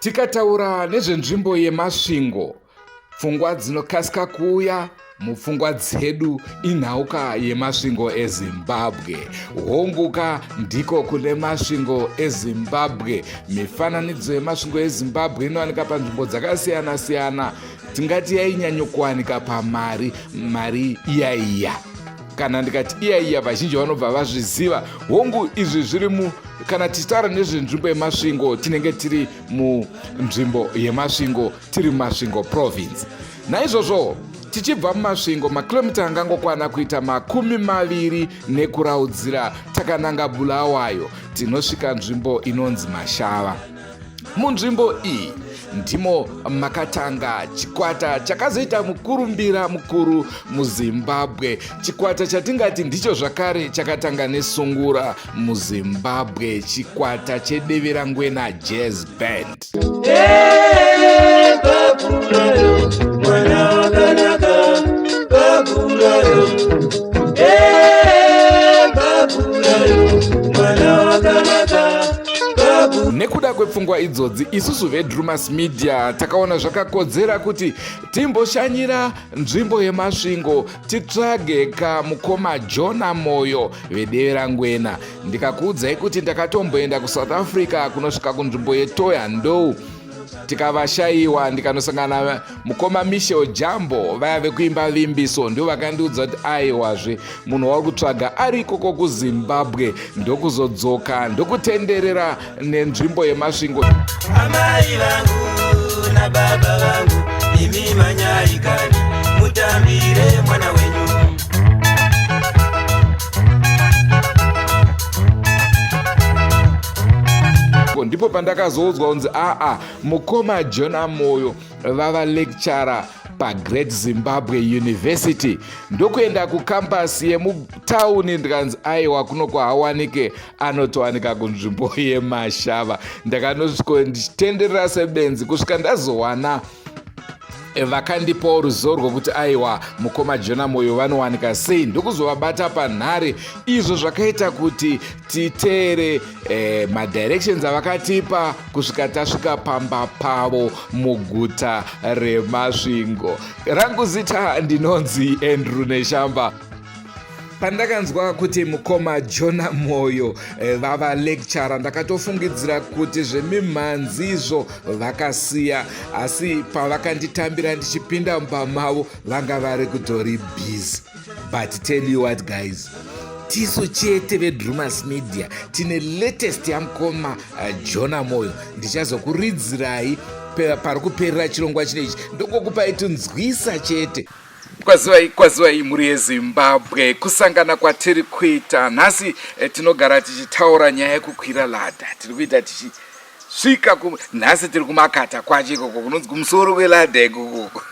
Tikataura nezvenzvimbo yemasvingo, pfungwa dzinokasika kuuya mupfungwa dzedu inhauka yemasvingo eZimbabwe. Hombuka ndiko kune masvingo eZimbabwe. Mifananidzo yemasvingo eZimbabwe inowanika panzvimbo dzakasiyana siyana. Tingati yainyanyokuwanika pamari iyaiya. Kana ndikati iyaiya vazhinji vanobva vazviziva. Hongu izvi zviri kana tichitaura nezvenzvimbo yemasvingo tinenge tiri munzvimbo yemasvingo, tiri mumasvingo province. Naizvozvo tichibva mumasvingo makilomita angangokwana kuita 20 nekuraudzira takananga Bulawayo tinosvika nzvimbo inonzi Mashava. Munzvimbo iyi ndimo makatanga chikwata chakazoita mukurumbira mukuru muZimbabwe, chikwata chatingati ndicho zvakare chakatanga nesungura muZimbabwe, chikwata cheDeverangwena Jazz Band. Babulayo, mwana wakanaka, Babulayo, Babulayo, mwana wakanaka. Nekuda kwepfungwa idzodzi, isusu veDrumas Media takaona zvakakodzera kuti timboshanyira nzvimbo yemasvingo, titsvage kamukoma Jona Moyo veDeverangwena. Ndikakuudzai kuti ndakatomboenda kuSouth Africa kunosvika kunzvimbo yeThohoyandou, tikavashayiwa ndikanosangana mukoma Michel Jambo vaya vekuimba vimbiso, ndio vakandiudza kuti aiwazve munhu wari kutsvaga ari ikoko kuZimbabwe ndokuzodzoka ndokutenderera nenzvimbo yemasvingo. Amai vangu na baba vangu, imi manyaikani, mutambire mwana wenyu. Ndipo pandakazoudzwa kunzi mukoma Jona Moyo vava lecturer paGreat Zimbabwe University, ndokuenda kukampasi yemutauni ndikanzi aiwa kunoko hawanike, anotowanika kunzvimbo yeMashava. Ndakanosvika ndichitenderera sebenzi kusvika ndazowana vakandipawo ruzivo rwokuti aiwa mukoma Jona Moyo vanowanika sei, ndokuzovabata panhare. Izvo zvakaita kuti titeere madirections avakatipa kusvika tasvika pamba pavo muguta remasvingo. Rangu zita ndinonzi Andrew Neshamba. Pandakanzwa kuti mukoma Jona Moyo vava lecturer, ndakatofungidzira kuti zvemimhanzi izvo vakasiya, asi pavakanditambira ndichipinda mumba mavo vanga vari kutori busy. But tell you what guys, tisu chete veDrumas Media tine latest yamukoma Jona Moyo. Ndichazokuridzirai pari kuperera chirongwa chinechi, ndokukupai tunzwisa chete. Kwaziwai muri yeZimbabwe, kusangana kwatiri kuita nhasi. Tinogara tichitaura nyaya yekukwira ladha, tiri kuita tichisvika nhasi tiri kumakata kwacho ikoko kunonzi kumusoro kweladha ikoko.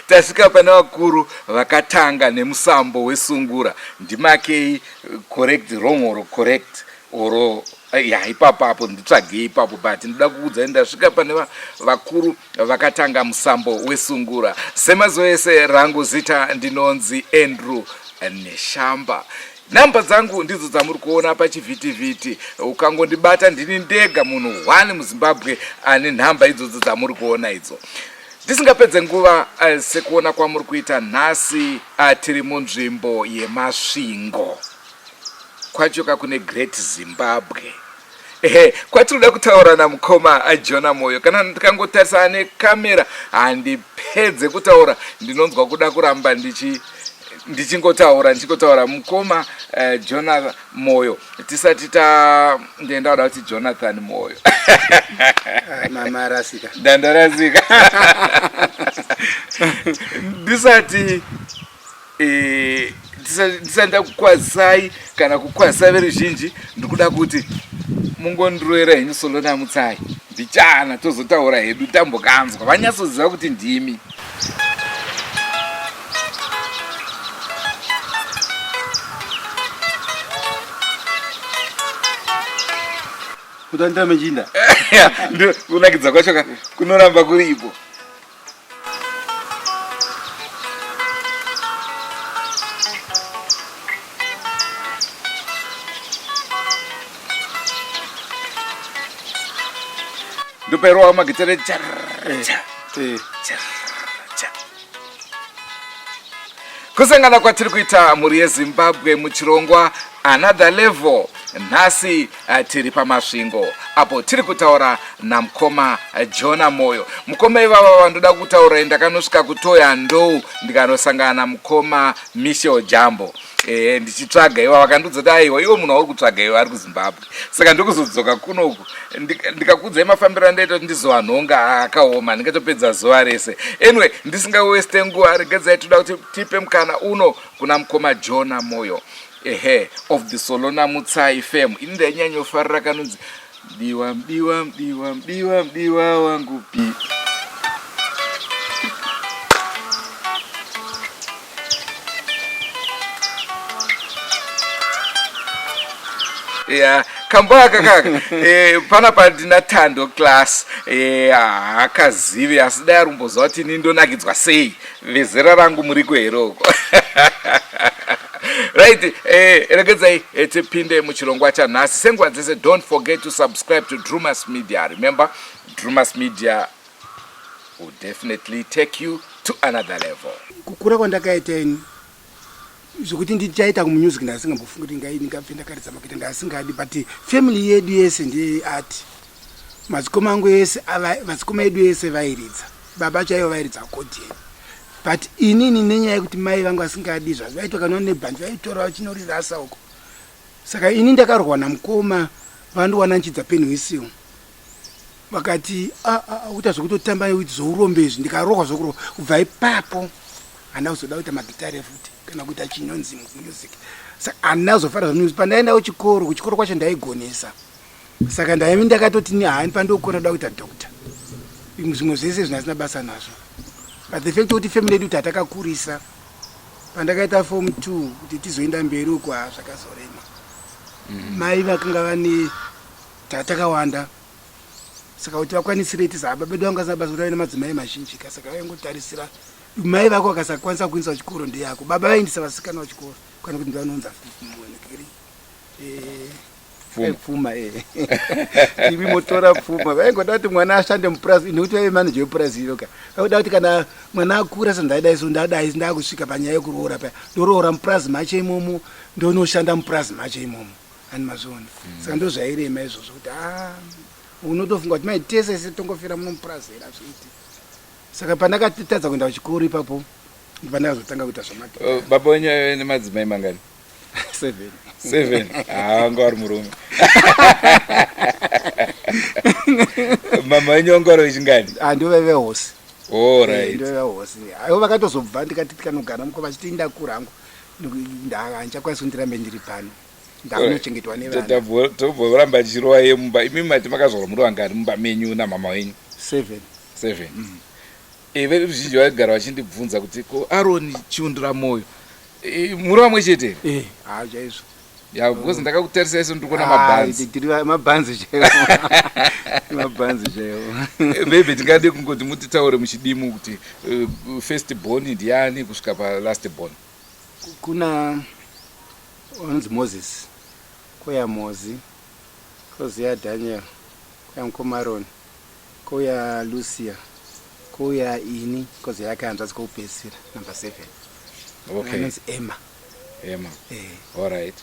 Tasvika pane vakuru vakatanga nemusambo wesungura, ndimakei correct wrong or correct oro ipapapo nditsvagei ipapo, but ndinoda kuudza ndasvika pane vakuru vakatanga musambo wesungura. Semazuva ese rangu zita ndinonzi Andrew Neshamba. Namba dzangu ndidzo dzamuri kuona pachivhitivhiti. Ukangondibata ndini ndega munhu 1 muZimbabwe ane nhamba idzodzo dzamuri kuona idzo. Ndisingapedze nguva sekuona kwamuri kuita nhasi, tiri munzvimbo yemasvingo, kwachoka kune Great Zimbabwe. Kwatinoda kutaura namukoma Jona Moyo. Kana ndikangotarisa nekamera handipedze kutaura, ndinonzwa kuda kuramba ndichingotaura mukoma Jona Moyo. Tisati ndendaoda kuti Jonathan Moyo. Mama rasika. Dandarasika. Ndisati ndisanda kukwazai kana kukwasa veruzhinji, ndikuda kuti mungondirwera henyu solo namutsai, ndichana tozotaura hedu tambokanzwa vanyatsoziva kuti ndimi. Kutanda mejinda. Ndio kunakidza kwacho kunoramba kuripo. ndopairova magitare kusangana kwatiri kuita mhuri yezimbabwe muchirongwa another level. Nhasi tiri pamasvingo apo tiri kutaura namukoma Jona Moyo. Mukoma ivava vandoda kutaura ndakanosvika kutoya ndou ndikanosangana namukoma Michel Jambo. Ndichitsvaga iwa vakandiudza kuti aiwa iwo munhu auri kutsvaga iwa ari kuZimbabwe. Saka ndokuzodzoka kunoku ndikakudzai mafambiro andaita kuti ndizova nhonga akaoma ndingatopedza zuva rese. Anyway, ndisingaweste nguva, regedzai toda kuti tipe mukana uno kuna mukoma Jona Moyo of the Solona Mutsai FM. Ini ndainyanyofara kanonzi mdiwa mdiwa mdiwa mdiwa mdiwa wangu pi. Kambaka kaka panapa ndina Thando class akazivi asi dai arumboziva kuti ini ndonakidzwa sei vezera rangu muri kweroko. Right, regedzai tipinde muchirongwa chanhasi. Senguva dzese, don't forget to subscribe to Drumas Media. Remember, Drumas Media will definitely take you to another level. Kukura kwandakaita ini zvokuti ndichaita kumusic ndasingambofunga kuti ndingabve ndakaridza makuita ndasingadi, but family yedu yese ndeyeart. Madzikoma angu yese, madzikoma edu yese vairidza, baba chaivo vairidza accordion. But inini nenyaya yekuti mai vangu vasingadi zvazvo vaitwa kana nebhandi vaitora vachinorasa uko. Saka ini ndakarwa namukoma vandowana nchidza penwisiwo. Vakati uta zvokutotamba zvourombe ndikarohwa zvokuro kubva ipapo hana kuzoda kuita magitare futi kana kuita chinonzi music. Saka hana kuzofara zvamusic. Pandaenda kuchikoro kwacho ndaigonesa. Saka ndaimi ndakatoti hani pandokona kuda kuita doctor. Zvimwe zvese zvinasina basa nazvo. But the fact kuti family yedu tatakakurisa pandakaita form 2 kuti tizoenda mberi uko zvakazorema. Mai vakanga vane tatakawanda. Saka kuti vakwanisire tizaba bedu vanga sabasa kuti vaina madzimai mazhinji. Saka vaingotarisira mai vako vakasakwanisa kuinisa chikoro ndeyako. Baba vaindisa vasikana wachikoro kana kuti ndivanonza pfuma tivi motora pfuma vaingoda kuti mwana ashande mupurazi nekuti vaive manager wepurazi iyoka. Vakuda kuti kana mwana akura sendadaiso ndadai ndakusvika panyaya yekuroora paya ndoroora mupurazi macho imomo ndonoshanda mupurazi macho imomo ani mazvona. Saka ndozvairema izvozvo kuti unotofunga kuti mai tese tongofira muno mupurazi here azviiti. Saka pandakatadza kuenda kuchikoro ipapo ndipandakazotanga kuita zvamati. Baba wenyu aive nemadzimai mangani? 7. Anga ari murume. Mama wenyu anga ari chingani? Ndovaive hosi. Oh right. Ndovaive hosi. Aivo vakatozobva ndikati tikanogara mukova vachiti ndakura hangu handikwanisi kundirambe ndiri pano. Ndakunochengetwa nevana. Tobvoramba chirova yemumba. Imi mati makazvarwa muri vangari mumba menyu namama wenyu? 7. Veruzhinji vaigara vachindibvunza kuti ko Aroni Chiundura Moyo muri vamwe chete here? Chaizvo. Because ndakakutarisai iso ndikuona mabhanzi. Tiri mabhanzi chaiwo. Mabhanzi chaiwo. Maybe tingade kungoti mutitaure muchidimu kuti first born ndiani kusvika palast born. Kuna unonzi Moses, koya Mozi, koziya Daniel, koya mukoma Aroni, koya Lucia, koya ini, koziya yake hanzvadzi koupedzisira number 7. Okay. Anonzi Emma. All right.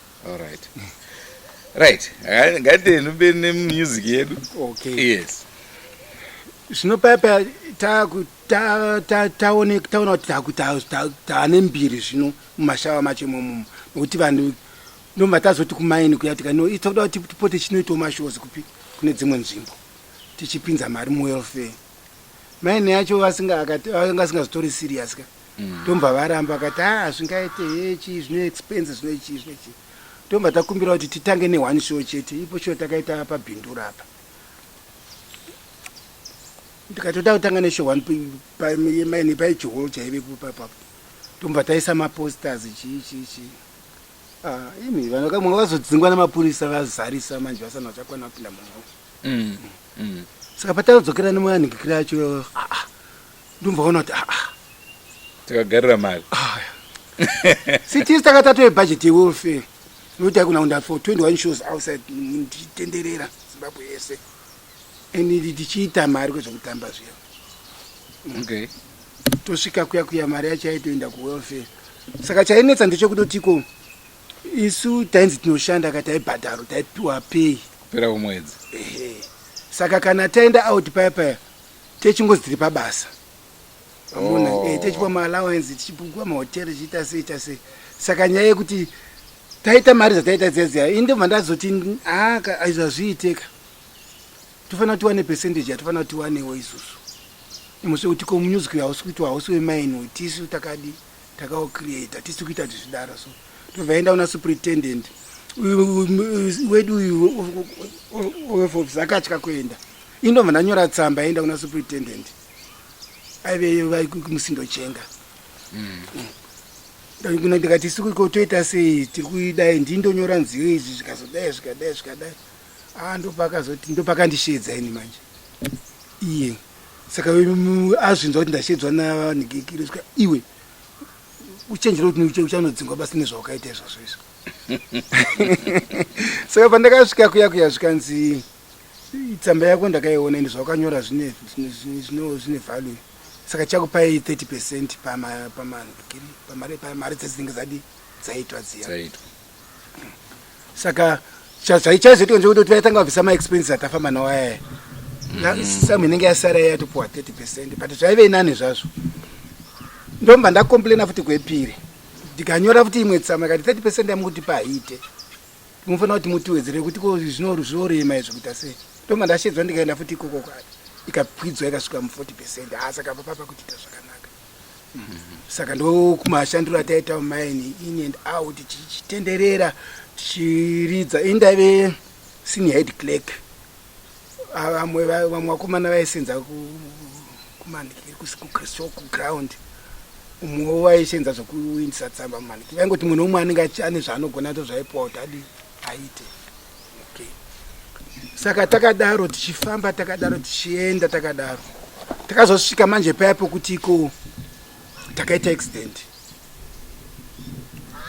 Right. Ngati nubene music yedu. Okay. Yes. Zvino papa taona kuti taane mbiri zvino mumashava macho imomo nokuti vanhu ndomba tazoti kumaini kuya tika no itoda kuti tipote chinoitawo mashozi kupi kune dzimwe nzvimbo tichipinza mari muwelfare. Maini yacho vasingazitori serious ka. Ndomba varamba akati zvingaite hechi zvino expense zvino ichi. Ndomba takumbira kuti titange ne1 show chete. Ipo show takaita pabhindura apa. Ndikatoda kutanga neshow 1 maini paichihall chaive kupapapo. Ndomba taisa maposters chichi. Imi vanhu kamwe vazodzingwa namapurisa vazarisa manje vasana chakwana kupinda munhu. Saka patadzokera nemwanhikira yacho ndombaona kuti takagarira mari. Sitisi takatatoe budget yewelfare. Nokuti akuna kunda for 21 shows outside nditenderera Zimbabwe yese. eni tichiita mari kwezvekutamba zviya. Okay. Tosvika kuya mari yacho yaitoenda kuwelfare. Saka chainetsa ndechekutotiko isu tainzi tinoshanda ka taibhadharo taipiwa pay pera kumwedzi. Saka kana taenda out paya techingozi tiri pabasa. Techipiwa maallowance tichipuwa mahoteri tichiita sei. Saka nyaya yekuti taita mari dzataita dzedziya inde mandazoti aizvazviiteka tofanira tiwane percentage yatofanira tiwanewo isusu imosve kuti ko music hausi kuti hausi wemaini tisu takadi takaocreata tisi kuita zvizvidaro so tobvaenda una superintendent wedu wefofisi akatya kuenda indobva ndanyora tsamba aenda kuna superintendent aive kumusindochenga ndikati isuku toita sei tiri kuidai ndindonyora nziyo izvi zvikazodai zvikadai ndopakandishedza ini manje iye saka azvinzwa kuti ndashedzwa navanhikikiri saka iwe uchenjere kuti uchanodzingwa basi nezvawakaita izvozvo izvo. Saka pandakasvika kuya zvikanzi tsamba yako ndakaiona ende zvawakanyora zvine value saka chakupai 30% pamari dzezinenge dzaitwa dziya. Saka zvaichazoitika ndechekuti vaitanga vabvisa maexpenses atafamba nawo ayaya samu inenge yasara yatopuwa 30% but zvaive nani zvazvo. Ndomba ndakomplaina futi kwepiri ndikanyora futi imwe tsama kati 30% yamukutipa haite munofanira kuti mutiwedzere kuti zvinorema izvo kuita sei. Ndomba ndashedzwa ndikaenda futi ikoko kwati ikakwidzwa ikasvika mu40%. Saka papa kuchiita zvakanaka. Saka ndo kumashandiro ataita mumaini in and out tichitenderera tichiridza indave senior head clerk vamwe vakomana vaisenza kuground umwe waisenza zvokuindisa tsamba mumaniki vaingoti munhu umwe anenge ane zvaanogona to zvaipiwa kuti adi aite. Saka takadaro tichifamba tichienda takazosvika manje paya pokuti iko takaita accident.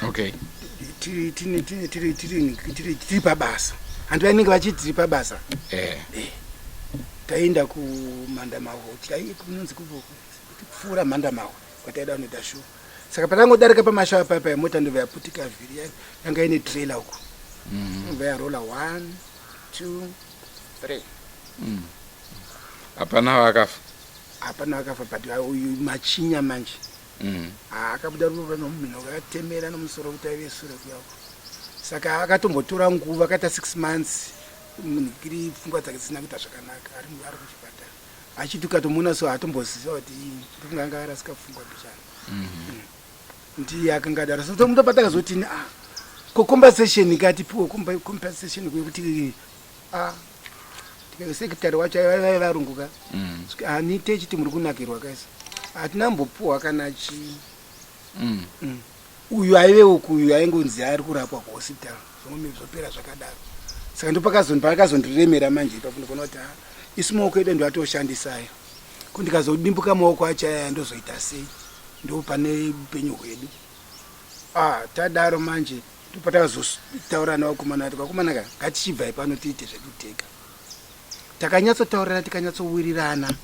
Okay. tiri pabasa handu vanenge vachiti tiri pabasa taenda kumandamaho kunonzi kupfuura mandamaho kwataida kunoita shuwa. Saka patangodarika pamashawa papa mota ndobva yaputika vhiri yanga ine trailer uku ndobva yarola 1 2 3 hapana vakafa but uyu machinya manje akabuda ruva nomumhino akatemera nomusoro kuti aive sure kuyako. Saka akatombotora nguva akaita 6 months munhikiri pfungwa dzake dzisina kuita zvakanaka ari kuchipatara achiti ukatomuna so hatomboziva kuti pfungwa anga arasika pfungwa bichana ndiye akanga adaro. So tomutopatakazoti compensation ikatipiwa compensation kwekuti sekretary wacho vaive varunguka hanite chiti muri kunakirwa kaisa hatinambopuwa kana uyu aive uku uyu aingonzi ari kurapwa kuhospital zvomwe zvopera zvakadaro. Saka ndopakazondiremera manje ipapo ndikuona kuti isu maoko edu ndoatoshandisayo kundikazodimbuka maoko acho aya ndozoita sei ndo pane upenyu hwedu. Tadaro manje ndopatakazotaura navakomana ati vakomana ngatichibvai pano tiite zvekuteka. Takanyatsotaurana tikanyatsowirirana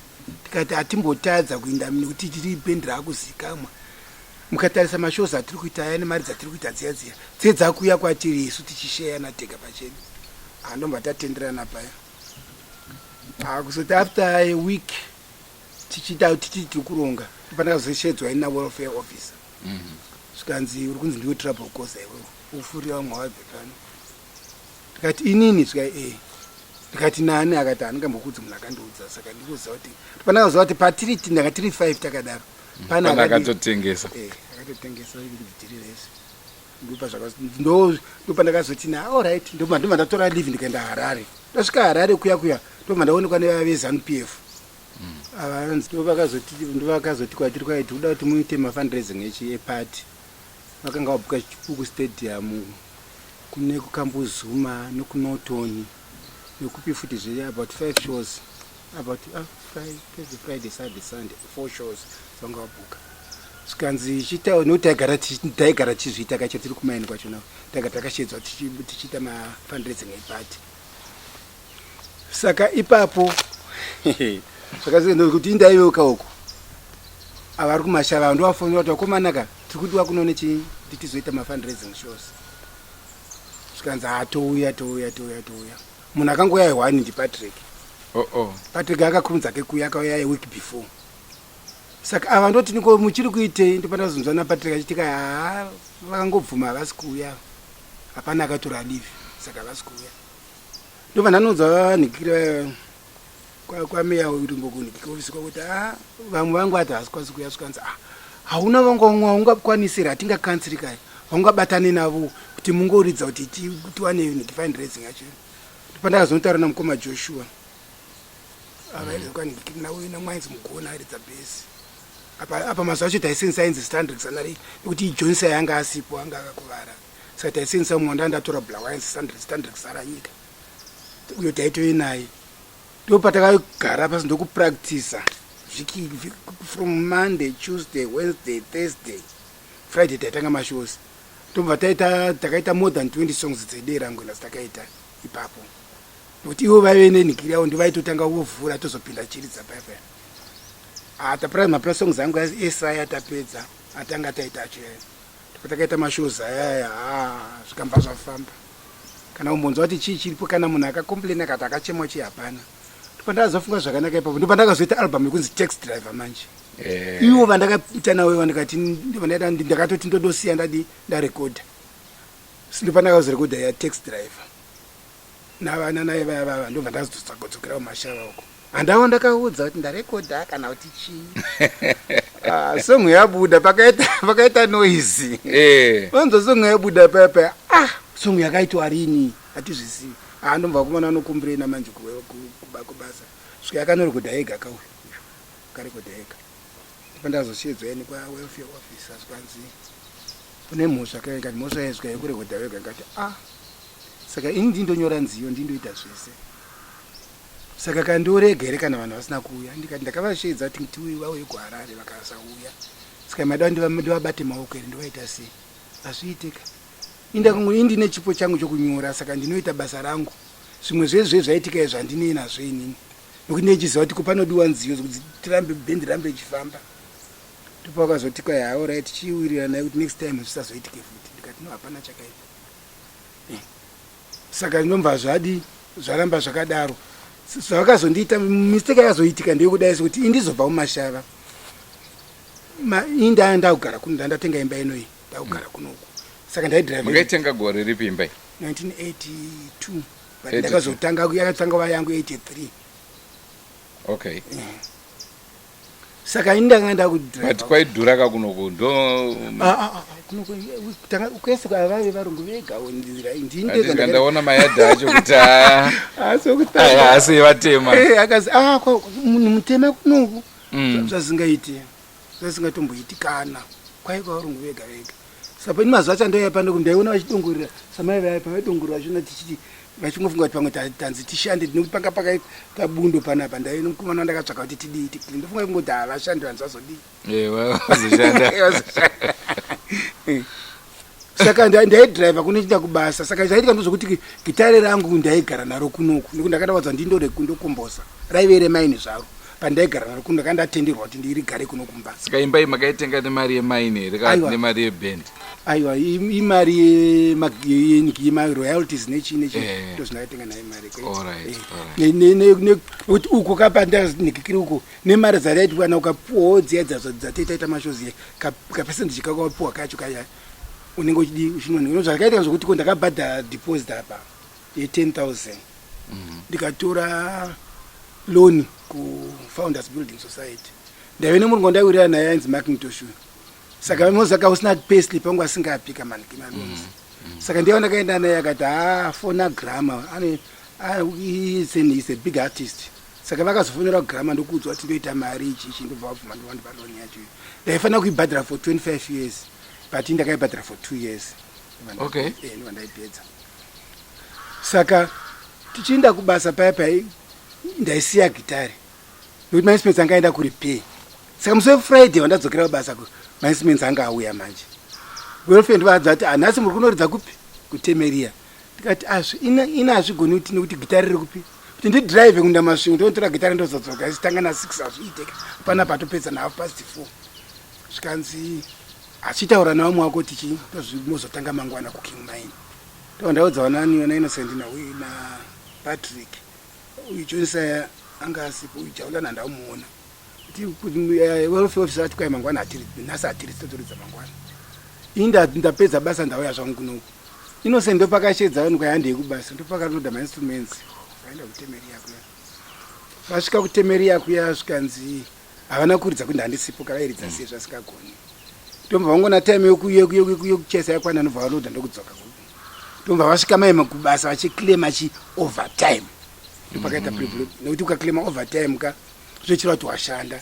tikati hatimbotadza kuinda nekuti tiri bendi raakuzikamwa. Mukatarisa mashows atiri kuita aya nemari dzatiri kuita dziya dzeedzakuya kwatiri isu tichisheyana tega pachedu ndomba tatenderana paya. Kuzoti after a week tichiti tiri kuronga pandakazoshedzwa ina welfare officer zvikanzi uri kunzi ndiwe trouble cause iwewe ufurira vamwe wabve pano. Tikati inini zvikai ndikati nani akati handingambokudzi munhu akandiudza. Saka ndikuziva kuti pandakaziva kuti patiriti ndanga tiri 5 takadaro pana akatotengesa dhiri ndopandakazoti allright ndobva ndatora live ndikaenda Harare. Ndasvika Harare kuya ndobva ndaonekwa nevavezanu PF ndovakazoti kwatiri kwaiti kuda kuti muite mafundraising epati. Vakanga vabhuka chipuku stadium kune kuKambuzuma nekuNorton nekupi futi zviri about 5 shows about Friday Saturday Sunday 4 shows zvanga vabhuka. Zvikanzi chitawo nokuti taigara tichizviita kacho tiri kumaini kwachona taigara takashedzwa tichiita mafundraising epati. Saka ipapo zvakasiyana kuti indaiweuka uko avari kumashava ndovafonera kuti vakomanaka tiri kuti wakunoone chii kuti tizoita mafundraising shows zvikanzi touya munhu akangoya 1 ndipatrick patrick akakurumidza kekuya akauya week before saka ava ndoti niko muchiri kuitei ndopanda kuzonzwa napatrick achitika vakangobvuma havasi kuuya hapana akatora leave saka havasi kuuya ndobva ndanonzwa vanhikira kwameya urimbokunhikira ofisi kwakuti vamwe vangu ati hasi kwasi kuya svikanzi hauna vaungakwanisira hatingakansiri kaya vaungabatane navo kuti mungoridza kuti tiwane fundraising yacho ndopandakazonotaura namukoma joshua avaizokwanhikiri nawe namwainzi mugona aridza bhesi apa mazuva acho taisenzisa ainzi standard sanari nekuti ijonisa yanga asipo anga akakuvara saka taisenzisa mumwe ndandatora blawainzi standard sara nyika uyo taitove naye ndopatakagara pasi ndokupractisa vhiki from monday tuesday wednesday thursday friday taitanga mashows tobva takaita more than 20 songs dzedera ngwena takaita ipapo nokuti ivo vaive nenhikiri yavo ndivaitotanga vovhura tozopinda chiridza paipai tapuraiza maprasongs angu esaya tapedza atanga taita acho takaita mashows ayaya zvikamba zvafamba kana umbonzwa kuti chii chiripo kana munhu akakomplaina akati akachemwa chii hapana ndopandakazofunga zvakanaka ipapo ndopandakazoita album yekunzi tax driver manje ivo vandakaita nawo vandikati ndakatoti ndodosiya ndadi ndarekodha ndopandakazorekodha ya tax driver navana naye vayavava ndobva ndazodzodzokera mumashava uko handawo ndakaudza kuti ndarekodha kana kuti chii song yabuda pakaita noise vanzo song yabuda payapaya song yakaitwa rini hatizvisivi ndomva kumona anokumbirena manje kubasa svika yakanorekodha ega kauyo karekodha ega pandazoshiedzwa eni kwawelfare officer zvikwanzi kune mhosva kaikati mhosva yaisvika yekurekodha wega ngati saka ini ndindonyora nziyo ndindoita zvese saka kandioregere kana vanhu vasina kuuya ndikati ndakavashedza kuti ngitiwi vauye kuharare vakasauya saka mada ndivabate maoko eri ndivaita sei hazviitika indine chipo changu chokunyora saka ndinoita basa rangu zvimwe zvezve zvaitika izvandinei nazvo inini nokuti ndechiziva kuti kupanodiwa nziyo kuti tirambe bhendi rambe ichifamba ndipo vakazotika yaorit chiwirira naye kuti next time zvisazoitike futi ndikati no hapana chakaita saka ndinomva zvadi zvaramba zvakadaro zvavakazondiita mistake yakazoitika ndeyekudaisa kuti indizobva mumashava indakugara kuno ndandatenga imba inoyi ndakugara kunoku saka ndaidrive gore ripi imba 1982 ndakazotanga yakatanga vayangu 83 okay saka ini ndanga ndakudrive but kwaidhura kakunoko ndo kwese kwavave varungu vegawo ndaona mayadhi acho kuti asi vatema akazi munhu mutema kunoku zvazingatomboitikana kwaikwa varungu vega vega saka ini mazuva acho ndoya pano ndaiona vachidongorera samai vaya pavaidongorera vachona tichiti vachingofunga kuti pamwe tanzi tishande nekuti panga pakaita bundo panapa ndainomana ndakatsvaka kuti tidii tikili ndofunga kungoti havashandi vanzi vazodii saka ndaidriva kunochiita kubasa saka zvaitika ndozvokuti gitare rangu ndaigara naro kunoku nekuti ndakadawadza ndindokombosa raive remaini zvaro pandaigara naro kuno ndakandatenderwa kuti ndirigare kuno kumbasa saka imba iyi makaitenga nemari yemaini here kana nemari yebhendi aiwa imari yemaroyalties nechii ndozvindakaitenga nayo mari nekuti uko kapandanikikiri uko nemari dzaraitwana ukapuwawo dziya dzatetaita mashozi kapesendeji kakapuwa kacho kaya unenge uchinonheka zvakaita zvokuti ndakabhadhara deposit apa ye10,000 ndikatora loan kufounders building society ndaive nemurungu ndaiwirira naye ainzi macintosh saka mozaka usina payslip angu asingapika manikimaloans saka ndiye ndakaenda naye akati fona grama is a big artist saka vakazofonera grama ndokuudzwa kuti ndoita mari ichichi ndobva vabvuma ndovandipa loan yacho ndaifanira kuibhadhara for 25 years but ndakaibhadhara for 2 years ndova ndaipedza saka tichienda kubasa paipai ndaisiya gitari nokuti mainstruments anga aenda kurepay saka musi wefriday vandadzokera kubasa mainstruments anga auya manje welfare ndovadza kuti nhasi muri kunoridza kupi kutemeria ndikati ina hazvigoni kuti nekuti gitari riri kupi kuti ndidrive kunda masvingo ndotora gitari ndozodzoka isitanga na6 hazviiteka pana patopedza na4:30 zvikanzi achitaura navamwe wako tichi tozvimozotanga mangwana kuking mine ndondaudzawo nani yona Innocent nauyu naPatrick uyu Jonisaya anga asipo uyu Jaulana ndamuona kuti welfare officer ati kwai mangwana atiri nhasi atiri totoridza mangwana ndapedza basa ndauya zvangu kunoku Innocent ndopakashedza vanhu kwayandei kubasa ndopakatoda mainstruments vaenda kutemeria kuya vasvika kutemeria kuya zvikanzi havana kuridza kuti handisipo kavairidza sei zvasingagoni ndomva vangona time yokuchesa yakwana nobva valoda ndokudzoka ndomva vasvika maema kubasa vachiclaima overtime ndopakaita problem nekuti ukaclaima overtime ka zvochireva kuti washanda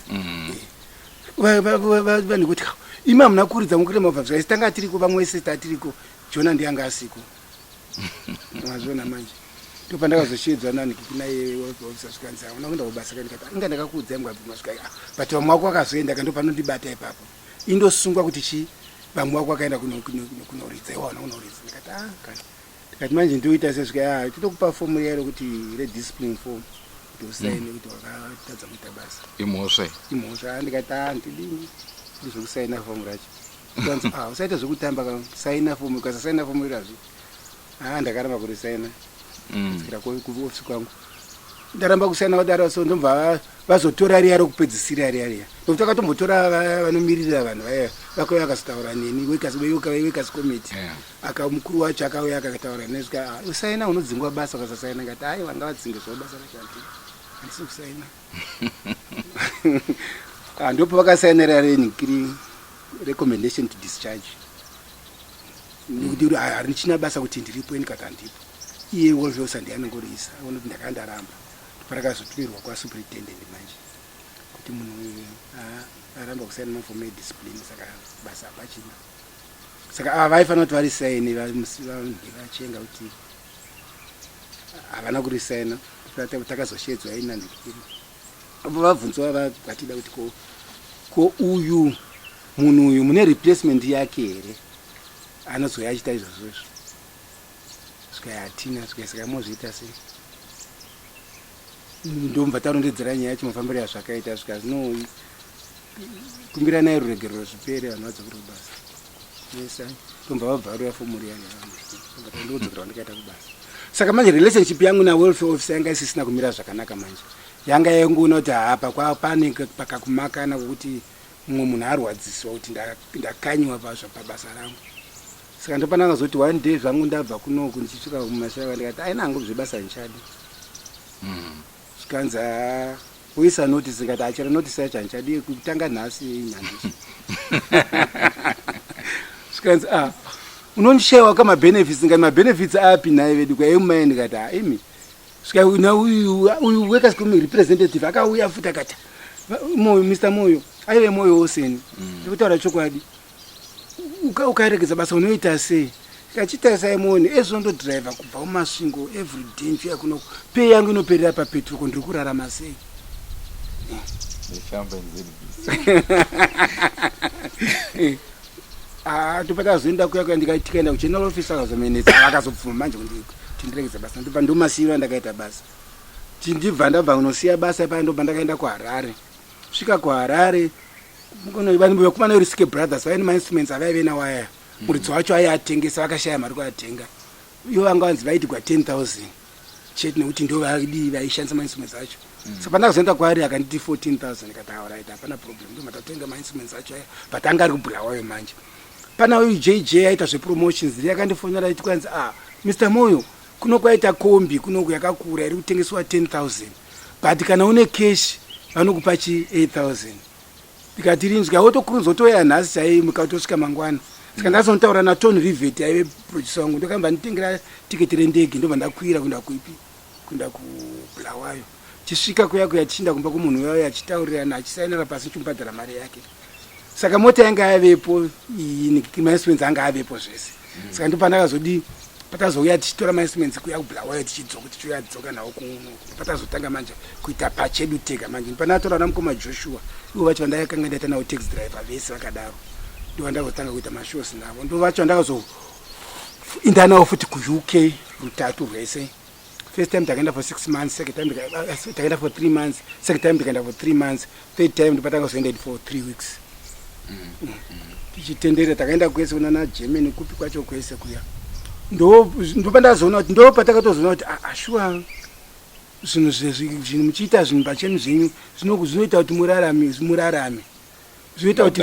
vanhu kuti imi hamuna kuridza muclaima overtime tanga tiriko vamwe vese tatiriko Jona ndianga asiko mazona manje ndopandakazoshedzwa nanikinaye ofisasvikanzi hauna kuenda kubasa kanikati inga ndakakuudza mwe masvika but vamwe wako akazoenda kandopanondibata ipapo indosungwa kuti vamwe wako akaenda kunoridza iwana kunoridza ndikati manje ndoita sezvika titokupa fomu riya rokuti rediscipline form kuti usaine kuti wakatadza kuita basa imhosva ndikati ndidini ndizvokusaina fomu racho usaita zvokutamba saina fomu ukasasaina fomu irazvi ndakaramba kurisaina kusvikira kuofisi kwangu ndaramba kusaina kudaro so ndomva vazotora riya rokupedzisira riya nokuti akatombotora vanomirira vanhu vaya vakauya akazotaura neni wekas committee mukuru wacho akauya akataura nesvika usaina unodzingwa basa ukasasaina ngati hai vanga vadzinge zvavo basa racho handisi kusaina ndopo vakasainira renikiri recommendation to discharge nekuti harichina basa kuti ndiripo ndikati handipo iye wolveusa ndianongoriisa aona kuti ndakandaramba parakazotumirwa kwasuperitendent manje kuti munhu aramba kusaina mafomu ediscipline saka basa hapachina saka vaifanira kuti varisaine vachenga kuti havana kurisaina takazoshedzwa ainandikiri apo vabvunzwa vatida kuti ko uyu munhu uyu mune replacement yake here anozouya achita izvozvozvo svika hatina saka mozviita sei ndomva tarondedzera nyaya yacho mafambiro yazvakaita svika zvino kumbiranai ruregerero zvipere vanhu vadzokere kubasa esa ndomva vabvaruya fomu riya ndodzokera vandikaita kubasa saka manje relationship yangu nawelfare officer yanga isisina kumira zvakanaka manje yanga yanguona kuti hapa pane pakakumakana kokuti mumwe munhu arwadziswa kuti ndakanyiwa pabasa rangu saka ndopananga zoti one day zvangu ndabva kunoku ndichisvika kumashaka ndikati aina hangu zvebasa ndichadi zvikanzi uisa notice ngati achira notice yacho handichadi kutanga nhasi nhandichi zvikanzi unondishayiwa kamabenefits ngati mabenefits api naye vedu kwaemumaye ndikati imi svika uyu workers committee representative akauya futi akati moyo Mr. Moyo aive moyo woseni ndikutaura chokwadi ukaregedza basa unoita sei kachita saimoni ezondodriva kubva kumasvingo every day nchiya kuno pei yangu inoperera papetroko ndiri kurarama sei topatazoenda kuya ndikaenda kugeneral office akazomenetsa akazobvuma manje tindiregedza basa ndopa ndomasiyiro ndakaita basa ndabva kunosiya basa ipa ndobva ndakaenda kuHarare svika kuHarare vanhu vekumana Risky Brothers vaine mainstruments avaive nawaya muridzi wacho aiatengesa vakashaya mari kuatenga ivo vanga vanzi vaitigwa 10,000 chete nekuti ndo vaishandisa mainstruments acho saka pandakazoenda kwaari akanditi 14,000 ikati alright hapana problem ndo matatenga mainstruments acho aya but anga ari kubhulawayo manje pana uyu JJ aita zvepromotions ri akandifonera iti kwanzi Mr. Moyo kuno kwaita kombi kunoku yakakura iri kutengeswa 10,000 but kana une cash vanokupa 8,000 ndikati rinzwika wotokurunzotoya nhasi chai mukatosvika mangwana saka ndazontaura naTony Rivet aive producer wangu ndokamba nditengera tiketi rendege ndobva ndakwira kuenda kuipi kuenda kubhulawayo chisvika kuya tichinda kumba kumunhu wayo achitaurirana achisainira pasi chimbadhara mari yake saka mota yanga yavepo mainstruments anga avepo zvese saka ndipo pandakazodi patazouya tichitora mainstruments kuya kubhulawayo tichiyadzoka nawo kuno patazotanga manje kuita pachedu tega manje pandatorawo namukoma Joshua ivo vacho vandakanga ndaita nawo taxi driver vese vakadaro ndo vandakazotanga kuita mashows navo ndo vacho vandakazoenda nawo futi kuUK rutatu rwese First time takaenda for 6 months, second time takaenda for 3 months, second time takaenda for 3 months, third time ndipatanga kuzoenda for 3 weeks. Tichitendera takaenda kwese kuna na Germany kupi kwacho kwese kuya. Ndo pandazoona kuti ndo patakatozoona kuti ashua zvinhu muchiita zvinhu pachenyu zvenyu zvinoita kuti murarame zvinoita kuti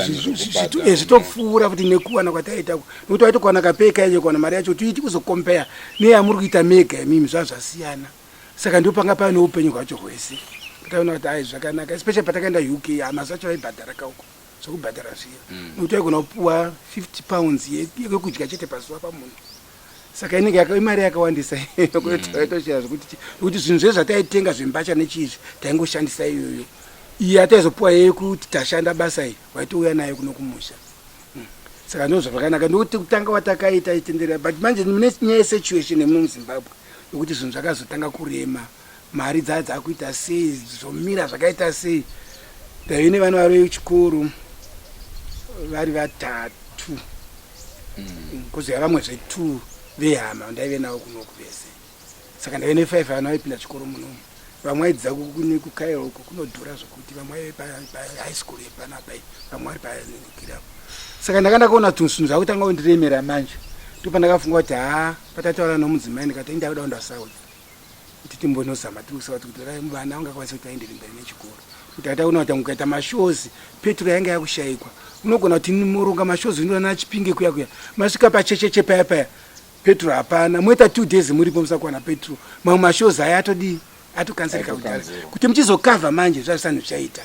zvitopfuura futi nekuwana kwataita nokuti waitokuwana kapeka yacho kuwana mari yacho tiiti kuzokompea neyamuri kuita mega imimi zvasiyana. Saka ndo panga pava neupenyu hwacho hwese taona kuti ai zvakanaka, especially patakaenda UK amazi acho vaibhadhara kauko zvokubhadhara zviya nokuti waigona kupuwa 50 pounds yekudya chete pazuva pamunhu. Saka inenge imari yakawandisa yokutoshira zvokuti zvinhu zvese zvataitenga zvembasha nechizvi taingoshandisa iyoyo. Iyi ataizopuwa yekuti tashanda basa iyi waitouya nayo kuno kumusha. Saka ndo zvakanaka nokuti kutanga watakaita itendera, but manje mune nyaya yesituation yemuno muZimbabwe nokuti zvinhu zvakazotanga kurema, mari dzakuita sei, zvomira zvakaita sei. Ndaine vana vari vechikoro vari vatatu kozoya vamwe zve2 vehama ndaive navo kunoku vese. Saka ndaive ne5 vana vaipinda chikoro munomu. Vamwe vaidza kukairo uko kunodhura zvokuti vamwe vaive pahigh school yepanapa, vamwe vari panikirapo. Saka ndakanda kuona tunhu zvakutanga kundiremera manje. Ndopandakafunga kuti patataura nomudzimai ndikati inda kuda kuenda south kuti timbonozama tikusauti kuti vana vangakwanisa kuti vaendere mberi nechikoro. Kuti ataona kuti mukaita mashozi petro yanga yakushayikwa, unogona kuti muronga mashozi unoona Chipinge kuya masvika pachecheche paya petro hapana, moita 2 days muripo musakuwana petro, mamwe mashozi aya atokanzirika kudhara kuti muchizokavha manje zvazisanhu zvichaita.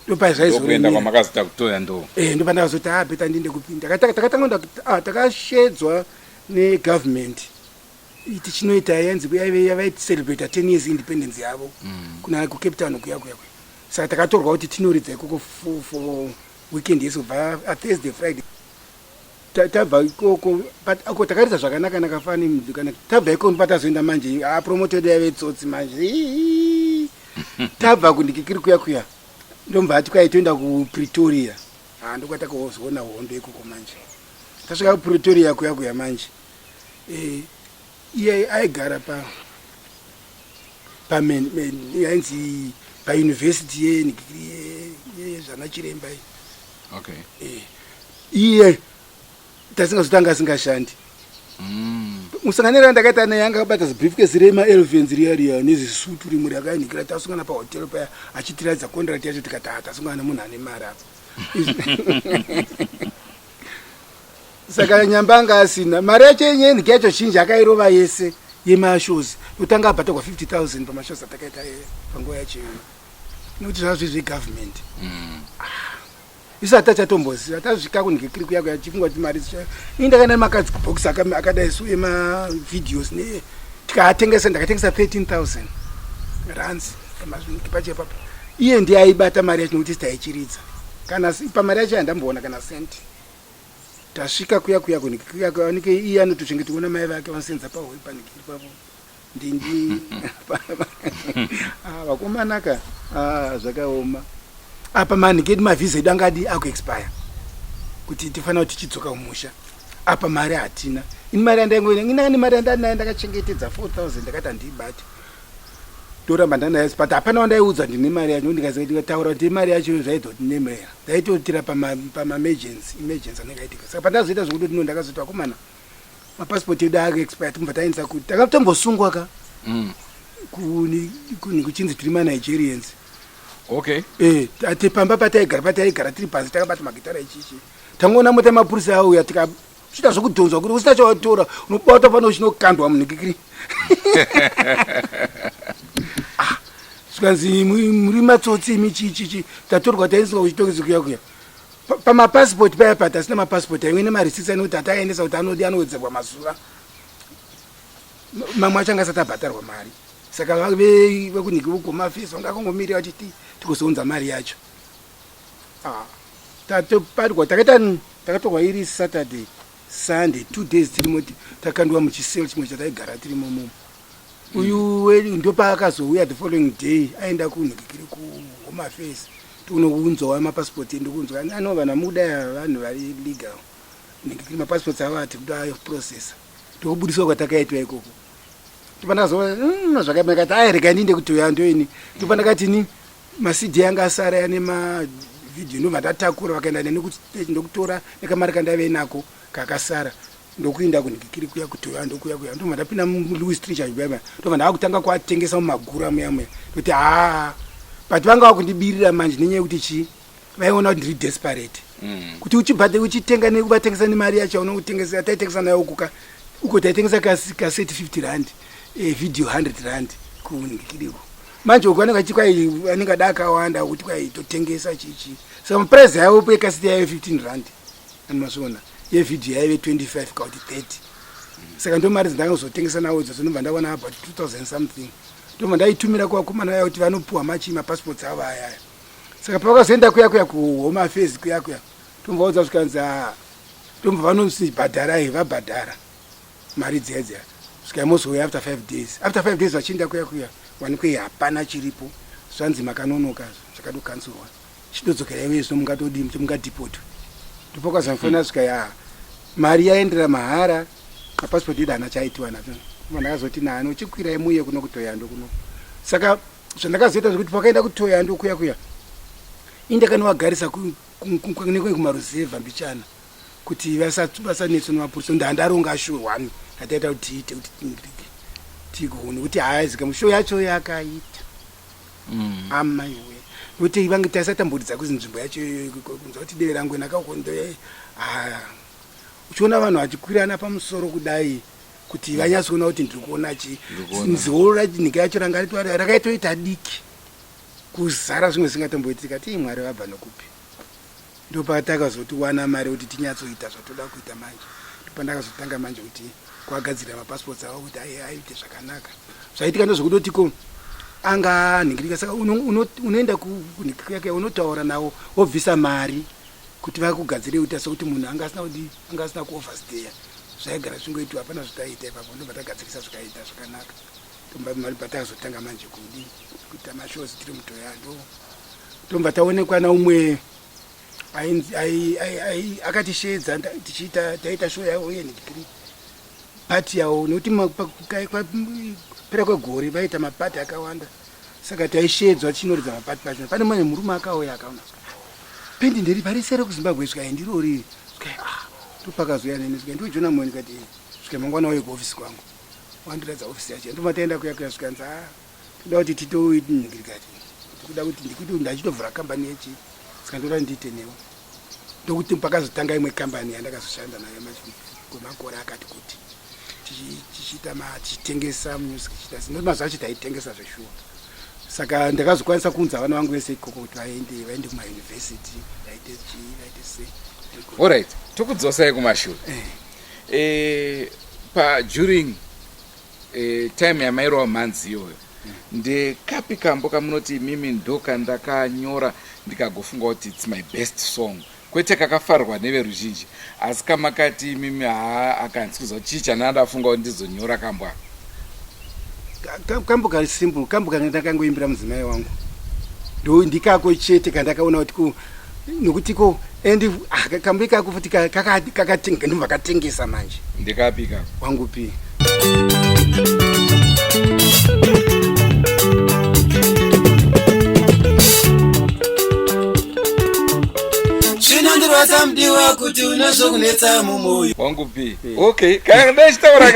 Ndokuenda kwamakazita kutoya ndo. Ndopandakazoti beta ndinde kupinda. Takatanga takashedzwa negovernment iti chinoita yanzi yavaiti celebrate 10 years independence yavo kuna kuCape Town kuya. Saka takatorwa kuti tinoridza ikoko for weekend yesubva Thursday Friday. Tabva ikoko ako takaridza zvakanaka nakafani muzvikana. Tabva ikoko patazoenda manje promoted yavetsotsi manje. Tabva kundikikiri kuya ndomba tikatoenda kuPretoria. Ndokwata kuzoona hondo ikoko manje. Tasvika kuPretoria kuya manje. Iye aigara yanzi pauniversity yezvana Chiremba. Okay. Iye tasingazotanga asingashandi. Musanganira ndakaita naye yanga akabata zibriefcase rema Elvens riya nezisutu rimwe rakainikira tasungana pahotel paya achitiradza contract yacho tikati tasungana nemunhu ane mari apa. Saka nyambanga asina mari yacho yenyewe yacho zhinji akairova yese yemashozi notanga abhatirwa 50,000 pamashozi atakaita panguva yacho nokuti zvazvo zvegovernment. Isu atachatomboziva tasvika kundikikiri kuya chifungwa kuti mari indakaenda makadzibhokisi akadai so emavideos tikaatengesa ndakatengesa 13,000 rands pachepapo. Iye ndiye aibata mari yacho nokuti taichiridza kana pamari yacho handamboona kana senti. Tasvika kuya kunike iye anotochengetwa mai vake vanosenza pahoi panikiri papo ndindi vakomanaka zvakaoma. Apa manhikedi mavhiza edu angadi akuexpire kuti tifanira kuti tichidzoka kumusha. Apa mari hatina. Ini mari yandaingoinani mari yandanayo ndakachengetedza 4,000 ndakati handibati. Toramba ndanayo but hapana wandaiudza ndine mari yacho ndikataura kuti mari yacho zvaizotinemera. Ndaitotira pamaemergency anenge aitika. Saka pandazoita zvokuti ndakazoti vakomana mapassport edu akuexpire timbva taendesa kuti takatombosungwa ka kuchinzi tiri maNigerians. Okay. Ati pamba pataigara tiri pasi takabata magitara ichichi. Tangoona mota mapurisa auya tikachita zvokudhonzwa kuti usina chawatora unobata pano chinokandwa munhikikiri. Zvikanzi muri matsotsi michichichi tatorwa taiswa kuchitongezi kuya. Pamapassport paya tasina mapassport aimwe nemarisitsi anoti ataendesa kuti anodi anowedzerwa mazuva. Mamwe acho anga asati abhatarwa mari. Saka vekunhiki ugomafisa ungakongomirira kuti tikuzounza mari yacho. Takatorwa iri Saturday Sunday 2 days tirimoti takandwa muchisel chimwe chataigara tiri momo. Uyu ndopa akazouya the following day aenda kunhikikiri kuHome Affairs tinounzwa mapassport endokunzwa anova namuda vanhu vari legal nhikikiri mapassport avo ati kuda process tokubudiswa kwatakaitwa ikoko. ndopandakazoona zvakamira kati rega ndinde kutoya ndoini ndopandakati ni masidi yanga asara yane mavidhiyo ndobva ndatakura vakaenda ndokutora nekamari kandave nako kakasara ndokuenda kundikiri kuya kutoya ndokuya kuya ndobva ndapinda muLouis Trichard ndobva ndakutanga kuatengesa mumagura muya muya kuti but vanga vakundibirira manje nenyaya yekuti chi vaiona kuti ndiri desperate kuti uchibhadhe uchitenga nekuvatengesa nemari yacho unotengesa taitengesa nayo uko taitengesa kaseti 50 rand video 100 rand kundikiriko manje uko anenge ada akawanda kuti kwai totengesa chichi saka muprice yavo yekaseti yayo 15 rand animazviona yevidhiyo yaive 25 kauti 30 saka ndo mari dzandangazotengesa nawo idzodzo ndobva ndawana about 2000 something ndobva ndaitumira kuvakomana vaya kuti vanopuhwa machi mapassports avo ayaya saka pavakazoenda kuya kuhome affairs kuya tomvaudza zvikanzi tomva vanosibhadharai vabhadhara mari dzedza svika mozouya after 5 days after 5 days vachienda kuya wanikwe hapana chiripo zvanzi makanonoka zvakadokansurwa chidodzokera iwe zvino mungatodii mungadhipotwe ndopakazamufona svika mari yaendera mahara mapassport edu hana chaitiwa nacho ndakazoti nani uchikwirai muye kuno kutoyando kuno saka zvandakazoita zvokuti pakaenda kutoyando kuya indakanovagarisa kumaruzevha mbichana kuti vasanetswa nemapurisa ndandaronga show 1 ataita kuti tiite kuti tigone kuti haazika mushow yacho yakaita amaiwe nokuti vange taisatambudza kuzi nzvimbo yacho kunza kuti dere rangu nakakondo uchiona vanhu vachikwirana pamusoro kudai kuti vanyatsoona kuti ndiri kuona chi nzoro nhika yacho rakaitoita diki kuzara zvimwe zvingatomboitika tii mwari vabva nokupi ndopatakazoti wana mari kuti tinyatsoita zvatoda kuita manje ndopandakazotanga manje kuti kwagadzirira mapassports avo kuti aite zvakanaka zvaitika ndozvekutotiko anga nhingiririka saka unoenda kunhikirika yake unotaura navo wobvisa mari kuti vakugadzire uta sokuti munhu anga asina kuoversteya zvaigara zvingoitwa hapana zvitaita ipapo ndobva tagadzirisa zvikaita zvakanaka mari patazotanga manje kudi kuita mashows tiri mutoyando tobva taonekwa naumwe akatishedza taita show yavo yenhikiri pati yavo nokuti pera kwegore vaita mapati akawanda saka taishedzwa chinoridza mapati pacho pane mumwe murume akauya akaona pendi ndiri parisere kuzimbabwe svika ndirori svika topakazoya nene svika ndojona mweni kati svika mangwana uye kuofisi kwangu wandiradza ofisi yacho ndomataenda kuya svikanzi toda kuti titoinhingirikati tikuda kuti ndikuti ndachitovhura kambani yechi saka ndoda ndiite newo ndokuti pakazotanga imwe kambani yandakazoshanda nayo kwemakore akati kuti tichitengesa music mazvacho taitengesa zveshuwa saka ndakazokwanisa kunza vana vangu vese ikoko kuti vaende kumayunivhesiti vaite sei. Alright, tokudzosai kumashure during time yamairwa mhanzi iyoyo ndekapi kambo kamunoti mimi ndoka ndakanyora ndikagofunga kuti it's my best song kwete kakafarwa neveruzhinji asi kamakati mimi akanzi kuziva chii chandafunga kuti ndizonyora kambwa kambo kari simple kambo kandakangoimbira mudzimai wangu ndo ndikako chete kandakaona kuti nokutiko and kambo ikako futi kakatenga ndobva katengesa manje ndikapi kako wangu pi zvinondirwadza mudiwa kuti unozokunetsa mumwoyo wangu pi okay kana ndachitaura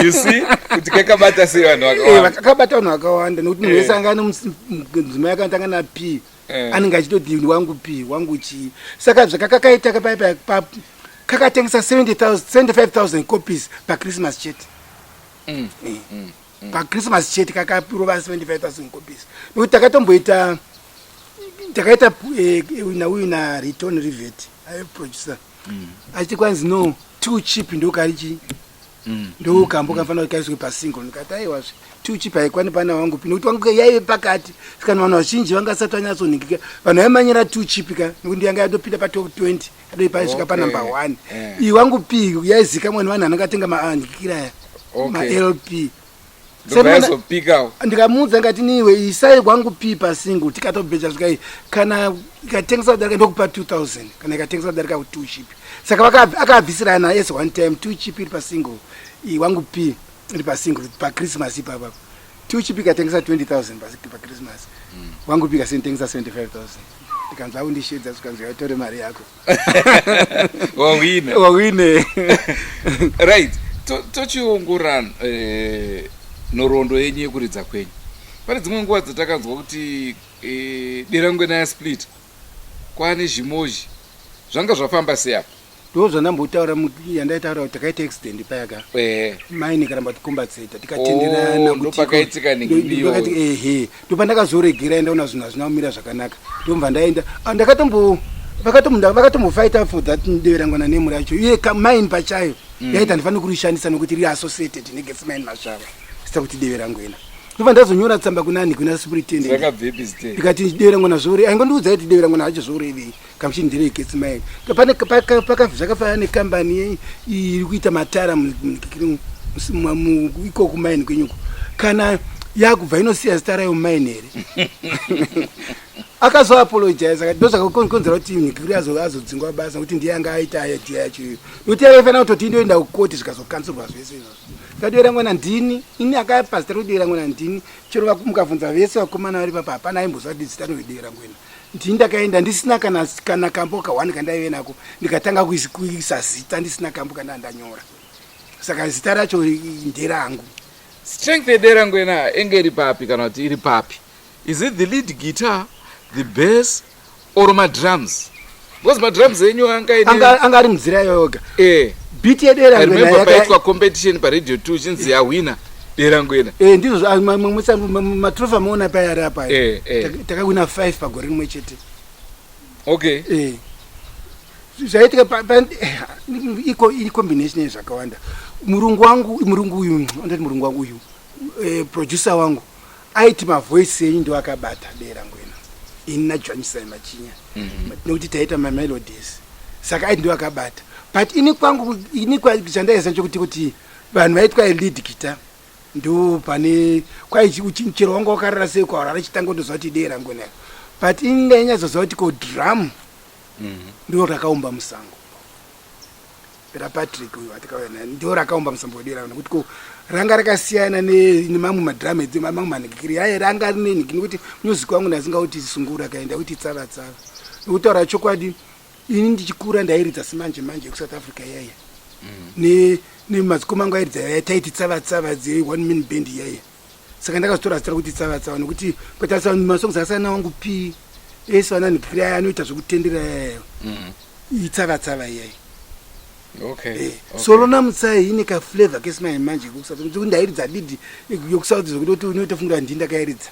you see kuti kakabata sei vanhu vakawanda kakabata vanhu vakawanda nokuti munhu wese anga mudzimai akatanga na p anenge achitoti wangu p wangu chii saka zvakakaita kakatengesa 75,000 copies pachristmas chete pachristmas chete kakapirova 75,000 copies nokuti takatomboita takaita uina return rivet ayo producer achiti kwanzi no too cheap ndokarichi ndo kambo kafanira kaiswe pasingle ndikati aiwa too cheap haikwani pana wangu pino kuti wangu yaive pakati saka vanhu vazhinji vangasati vanyatsonhingika vanhu vaimanyira too cheap ka nokuti yanga yatopinda patop 20 adoipaisvika panumber 1 iyi wangu p yaizikamwa nevanhu vanongatenga manhikira malp ndikamuudza ngati niwe isai kwangu p pasingle tikatobheja zvikai kana ikatengesa kudarika ndokupa 2000 kana ikatengesa kudarika ku2 chip saka akabvisirana as one time 2 chip iri pasingle wangu P iri pasingle paChristmas ipapa tiuchipika tengesa 20,000 paChristmas wangu P kasentengesa 75,000 tikanzwa undishedza tikanzwa yatore mari yako wawine right tochiongora nhoroondo yenyu yekuridza kwenyu. Pane dzimwe nguva dzatakanzwa kuti Derangwena yasplit kwane zvimozhi zvanga zvafamba seapa ndo zvanambotaura yandaitaura kuti takaita accident payaka maini karamba tikombatseta tikatenderana ndopakaitika ehe ndopandakazoregera ndaona zvinhu hazvina kumira zvakanaka ndomva ndaenda vakatombofighta for that Derangwena name racho iye maini pachayo yaita handifaniri kurishandisa nokuti riri associated negets maini mashava sita kuti Derangwena ndobva ndazonyora tsamba kunani kuna superintendent ndikati Derangwena zvore aingondiudza kuti Derangwena hacho zvorevei kamuchindire gets maini zvakafanana nekambani iri kuita matara iko kumaini kwenyuko kana yakubva inosiya zita rayo mumaini here akazoapologize akati ndozvakakonzera kuti nikiri azodzingwa basa kuti ndiye anga aita idea yacho iyo nokuti yaifanira kutoti indoenda kukoti zvikazokanzurwa zvese izvozvo Derangwena ndini ini akapasita kuti Derangwena ndini chero mukabvunza vese vakomana vari papa hapana aimbozva kuti zita Derangwena ndini ndakaenda ndisina kana kambo kawani kandaive nako ndikatanga kuisa zita ndisina kambo kana ndanyora saka zita racho nderangu. Strength yeDerangwena enge iri papi kana kuti iri papi? Is it the lead guitar, the bass or madrums? Because madrums enyu anga ari muzira yoga beat yeDerangwena yakaitwa competition paRadio 2 chinzi yawina Derangwena ndizvo matrofa maona payari apa takawina 5 pagore rimwe chete. Okay zvaitika iri combination yezvakawanda. Murungu wangu uyu producer wangu aiti mavoice yenyu ndo akabata Derangwena ini naJohnisai Machinya nokuti taita mamelodies saka aiti ndo akabata but ini kwangu chandaiza chokuti vanhu vaitwa lead guitar ndo pane chero wangu wakarara sei kwaurara chitanga ndozva kuti Derangwena but ini ndainyatsoziva kuti ko drum ndo rakaumba musango Patrick uyu atikaona ndo rakaumba musango weDerangwena kuti ko ranga rakasiyana nemamwe madrum mamwe manhikiri aye ranga rine nhiki nokuti music wangu ndasingauti sungura kaenda kuti tsava nokutaura chokwadi ini ndichikura ndairidza simanje yekusouth Africa yaya nemadzikoma angu airidza taiti tsava dze1 man band yaya saka ndakazotora zita kuti tsava nokuti kwatarisa masongs akasiyana wangu P ese vananhikiri aya anoita zvokutendera yayo itsava yaya. Solo namutsai ine kaflavor kesimanje manje kuti ndairidza didi yokusouth zvokuti unotofungira ndini ndakairidza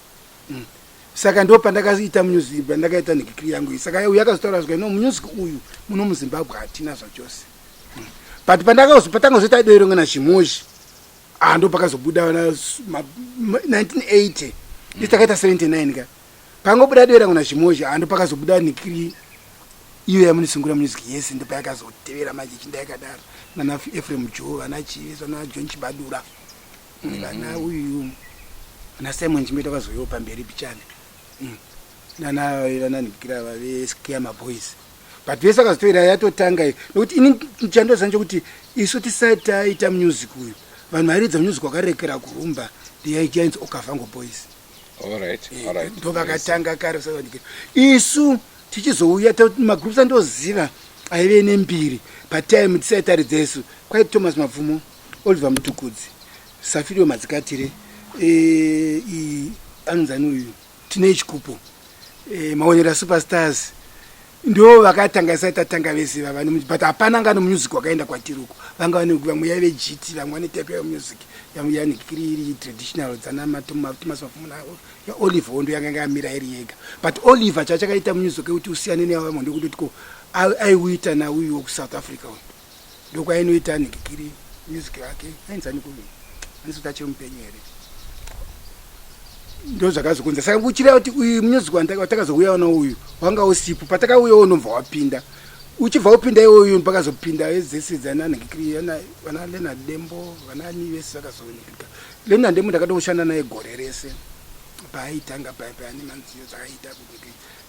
saka ndo pandakaita music pandakaita nhikiri yangu saka uyu akazotaura zvika music uyu muno muZimbabwe hatina zvachose but patanga zoita Derangwena zvimozhi ndo pakazobuda 1980 takaita 79 ka pangobuda Derangwena zvimozhi ndo pakazobuda nhikiri iyo yamunisungura music yese ndo payakazotevera manje chindayakadaro nana Ephraim Joe vana Chives vana John Chibadura vana uyu na Simon Chimeta vazoyo pamberi pichane nana nhikira vave Scammer Boys but vese akazotovera yatotanga nokuti ini chandozanje kuti isu tisataita music uyu vanhu vairidza music wakarekera kurumba ndiyaichanzi Okavango Boys. Alright. Ndo vakatanga kare savandikira isu tichizouya magroups andoziva aive nembiri patime tisaitaridza isu kwaiti Thomas Mapfumo, Oliver Mutukudzi, Safirio Madzikatire anzani uyu tine chikupo maonera Superstars ndo vakatanga saitatanga vese vavani but hapana ngano music wakaenda kwatiruko vamwe yaive GT vamwe vane type ya music yanhikiri traditional dzana Thomas Mapfumo ya Oliver ndo yanga yamira iri yega but Oliver chakaita music yekuti usiyane nevamwe ndokutoti ko aiuita nauyu wokuSouth Africa ndo kwainoita nhikiri music yake ainzani kuvi anisota chemupenyu here ndo zvakazokunza saka uchireva kuti uyu music watakazouya uyu wanga usipo patakauya unobva wapinda uchibva upinda iwoyu pakazopinda ezese dzana nhikiri vana Leonard Dembo vanani vese vakazooneka. Leonard Dembo ndakatoshanda naye gore rese paaitanga pane manziyo dzakaita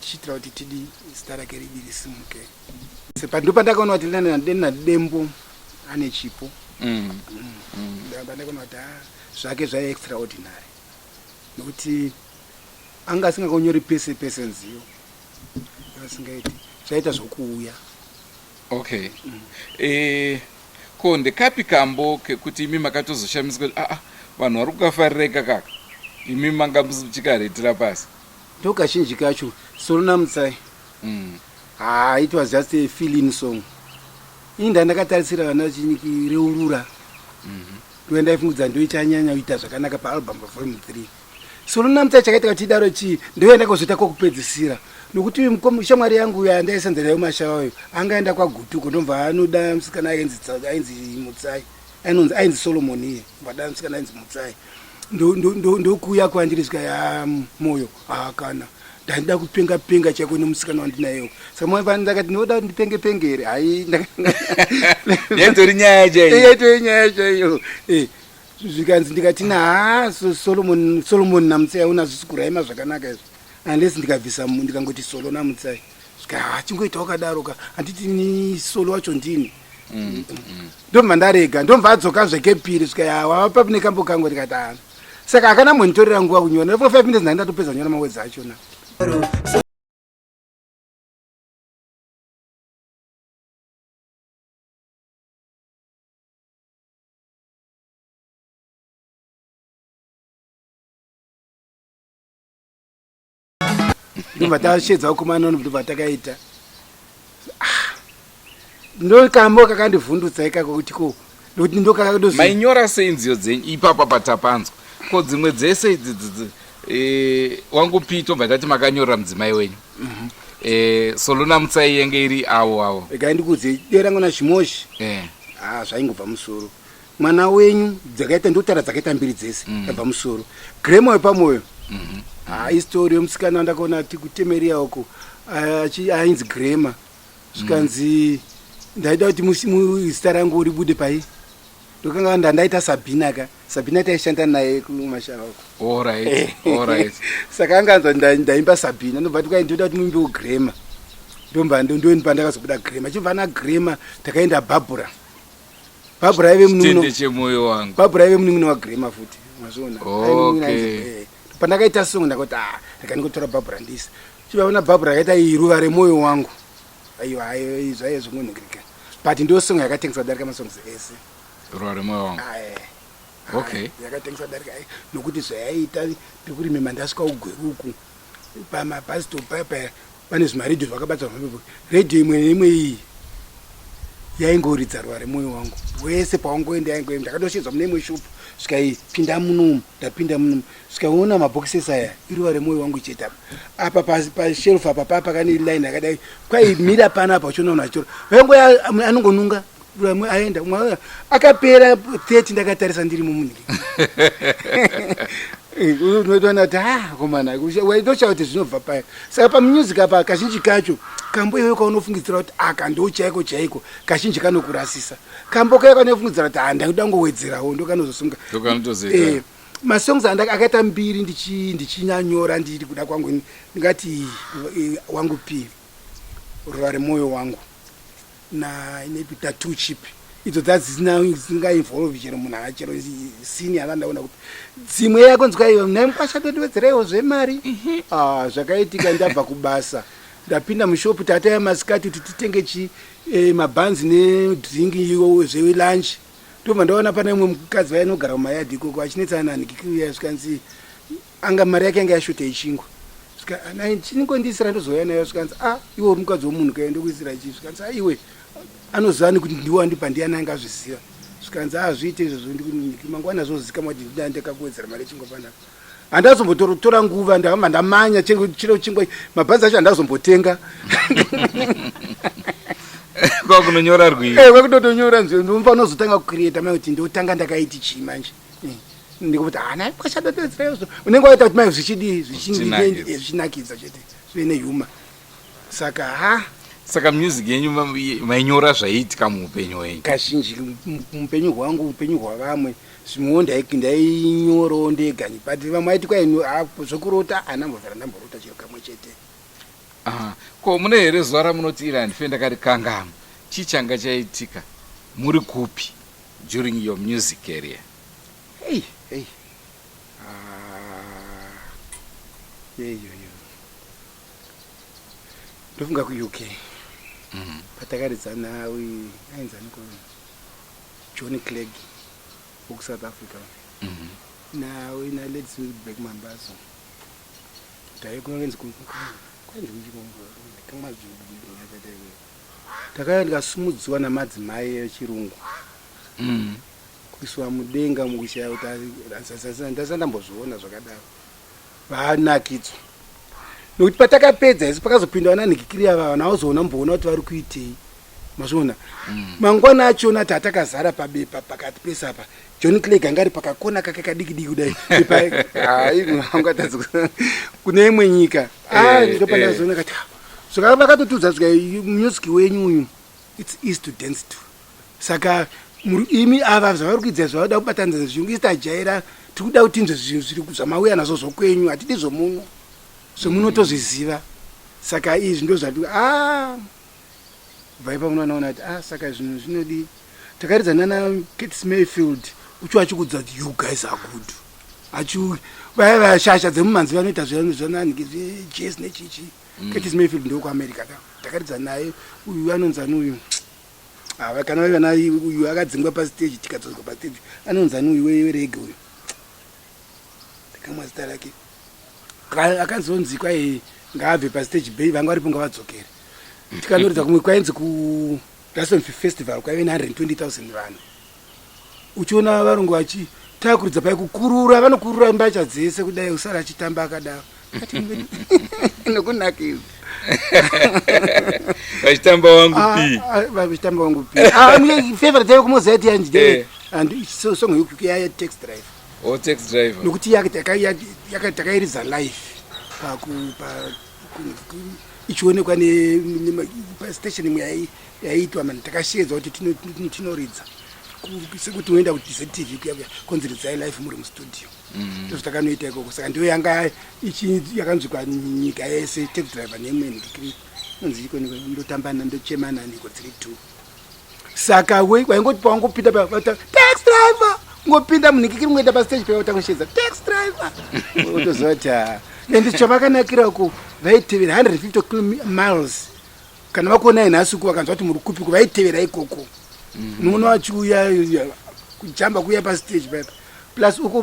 tichitira kuti tidi zita rake risimuke. Ndo pandakaona kuti Leonard Dembo ane chipo ndamba ndakaona kuti zvake extraordinary nokuti anga asingakonyori pese pese nziyo asingaiti zvaita zvokuuya. Okay. Ko ndekapi kambo kekuti imi makatozoshamiswa vanhu vari kukafarireka kaka imi manga muchikaretera pasi? Ndokazhinji kacho Solona Mutsai. It was just a feeling song. Inda ndakatarisira vana reurura ndoendaifungudzira ndoichanyanya kuita zvakanaka paalbum volume 3. Solona Mutsai chakaita kuti idaro chii ndoenda kuzoita kwokupedzisira nokuti shamwari yangu yandaisenzerayo mashawayo angaenda kwagutuko ndomva anoda musikana ainzi Mutsai ainzi Solomon iye vada musikana ainzi Mutsai ndokuuya kwandiri svika moyo kana ndaida kupenga penga chako nomusikana wandinayo saka mwana ndakati ndinoda kuti ndipenge here hai yatori nyaya chaiyo zvikanzi ndikati Solomon naMutsai una zvisikurai zvakanaka izvo unless ndikabvisa ndikangoti Solona Mutsai svika chingoita wakadaroka handiti ni solo wacho ndini ndomva ndarega ndomva adzoka zvekepiri svika wapa nekambo kangu ndikati saka akana monitorera nguva kunyora 5 minutes ndandatopedza nyora mawedzi achona. Ndobva tashedza kukumana ndobva takaita ndokambo kakandivhundutsa ikako kuti ko ndokuti ndokakadozi mainyora sei nziyo dzenyu ipapa patapanzwa ko dzimwe dzese idzi wangu pito bva tati makanyora mudzimai wenyu Solona Mutsai yenge iri awo ega ndikudze dera ngona zvimoshi zvaingobva musoro mwana wenyu dzakaita ndotara dzakaita mbiri dzese yabva musoro gremo yepamoyo histori yomusikana wandakaona tikutemeria uko ainzi grema zvikanzi ndaida kuti zita rangu ribude pai ndokanga ndandaita Sabina taishanda naye kumashawa uko. Alright. Saka anganzwa ndaimba Sabina ndobva tikaindoda kuti muimbe ugrema ndomba ndondipandakazobuda grema chibva na grema takaenda Barbara ive munhu chemoyo wangu Barbara ive munhu wa grema futi mazvona pandakaita song ndakoti ndakandikotora Barbara ndisi chivaona Barbara yakaita iruva remoyo wangu aiwa zvaiye zvingonhingirika but ndo song yakatengeswa darika masongs ese ruva remoyo wangu yakatengeswa darika nokuti zvayaita ndikurimemba ndasvika ugweruku pamabhasitop pane zvimaredhio zvakabatwa redhio imwe neimwe iyi yaingoridza ruva remoyo wangu wese pawangoenda yaingoenda ndakatoshedzwa mune imwe shupu svikaipinda munomu ndapinda munomu svikaona mabhokisesi aya iruva remoyo wangu ichiita apa pasherufu apa pakane line akadai kwaimira panapa uchiona nachoro vangu anongonunga aenda akapera 30 ndakatarisa ndiri mumunhiki unotoona kuti komana waitosha kuti zvinobva paya saka pamusic apa kazhinji kacho kambo iwe kaunofungidzira kuti aka ndo chaiko kazhinji kanokurasisa kambo kaya kanofungidzira kuti ndakuda ngowedzerawo ndokanozosunga masongs akaita mbiri ndichinyanyora ndiri kuda kwangu ndingati wangu p ruva remoyo wangu na inepi tattoo chip idzo dzisingainvolve chero munhu achero sini akandaona kuti dzimwe yakonzwa iyo naimukwashatodiwedzereiwo zvemari zvakaitika ndabva kubasa ndapinda mushopu tataya masikati kuti titenge mabhanzi nedringi zvelunch ndobva ndaona pana imwe mukadzi vainogara mumayadhi ikoko achinetsana nanhikikuya zvikanzi anga mari yake yanga yashota ichingwa chiningondisira ndozoya nayo zvikanzi iwe uri mukadzi womunhu kaendokuisira chii zvikanzi iwe anoziva nekuti ndiwandipa ndiani angazviziva zvikanzi zviite izvozvo mangwana zvozikamwa kuti ndida ndakakuwedzera mari chingwa panapa handazombotora nguva ndakamba ndamanya chiro chingwa mabhanzi acho handazombotenga kwakunonyora rwii kwakutotonyora nzvimbo ndomupa unozotanga kucreata mai kuti ndotanga ndakaiti chii manje ndikuti kwashadotedzeraizvo unenge waita kuti mai zvichinakidza chete zvive nehuma saka music yenyu mainyora zvaiitika muupenyu hwenyu kazhinji muupenyu hwangu upenyu hwavamwe zvimwewo ndainyorawo ndega but vamwe aiti zvokurota anambovhera ndamborota chiro kamwe chete ko mune here zuva ramunoti iri handifenda kari kangama chii changa chaitika muri kupi during your music career? Hey. Ndofunga ku-UK. Patakaridza nawe ainzani ku Johnny Clegg ku South Africa. Nawe na Let's Back Mambazo. Taikunorenzi takasumudziwa namadzimai echirungu kuiswa mudenga mukushaya kuti ndasandambozviona zvakadaro vanakidzwa nokuti patakapedza isi pakazopindwa nanhikikiri ava naozoona mboona kuti vari kuitei mazviona mangwana achona ati atakazara pabepa pakati pesapa John Clegg anga ari pakakona kake kadiki kudai kune imwe nyika ndopandazona kati zvakava vakatotudza svika music wenyu uyu it's easy to dance to saka imi ava zvavari kuidza zvavada kubatanidza zviyungu isitajaira tikuda kuti inzwe zviri zvamauya nazvo zvokwenyu hatidi zvomuno zvomunotozviziva saka izvi ndo zvati vaipa munoona kuti saka zvinhu zvinodi takaridzana naKurtis Mayfield ucho achikudza kuti you guys are good vashasha dzemumanzi vanoita zvananhiki zvejes nechichi Kurtis Mayfield ndoko America takaridza naye uyu anonzani uyu kana vana uyu akadzingwa pastage tikadzoswa pastage anonzani uyu werege uyu takamwa zita rake akanzonzi kwai ngaabve pastage bay vanga varipo ngavadzokere tikanoridza kumwe kwainzi ku Glastonbury Festival kwaive na120,000 vanhu uchiona varungu vachitakuridza pai kukurura vanokurura mbacha dzese kudai usara achitamba akadaro nokunakidza vachitamba wangu pi favorite yavo kumozati yanjide and song yokuki ya Taxi Driver Taxi Driver nokuti takairiza live ichionekwa pastation imwe yaiitwa mani takashedza kuti tinoridza sekuti unoenda kuti TV kuya konzeridzai live muri mustudio ndozvatakanoita ikoko saka ndiyo yanga yakanzwikwa nyika yese Taxi Driver neimwe nhikiri nonzi iko ndotambana ndochemana niko dziri 2 saka waingoti pawangopinda Taxi Driver ngopinda munhikiri mwoenda pastage pautangosvedza Taxi Driver otoziva kuti and chavakanakira uko vaitevera 150 miles kana vakuonai nhasi uko vakanzwa kuti muri kupi vaitevera ikoko noona vachiuya kujamba kuya pastage paipa plus uko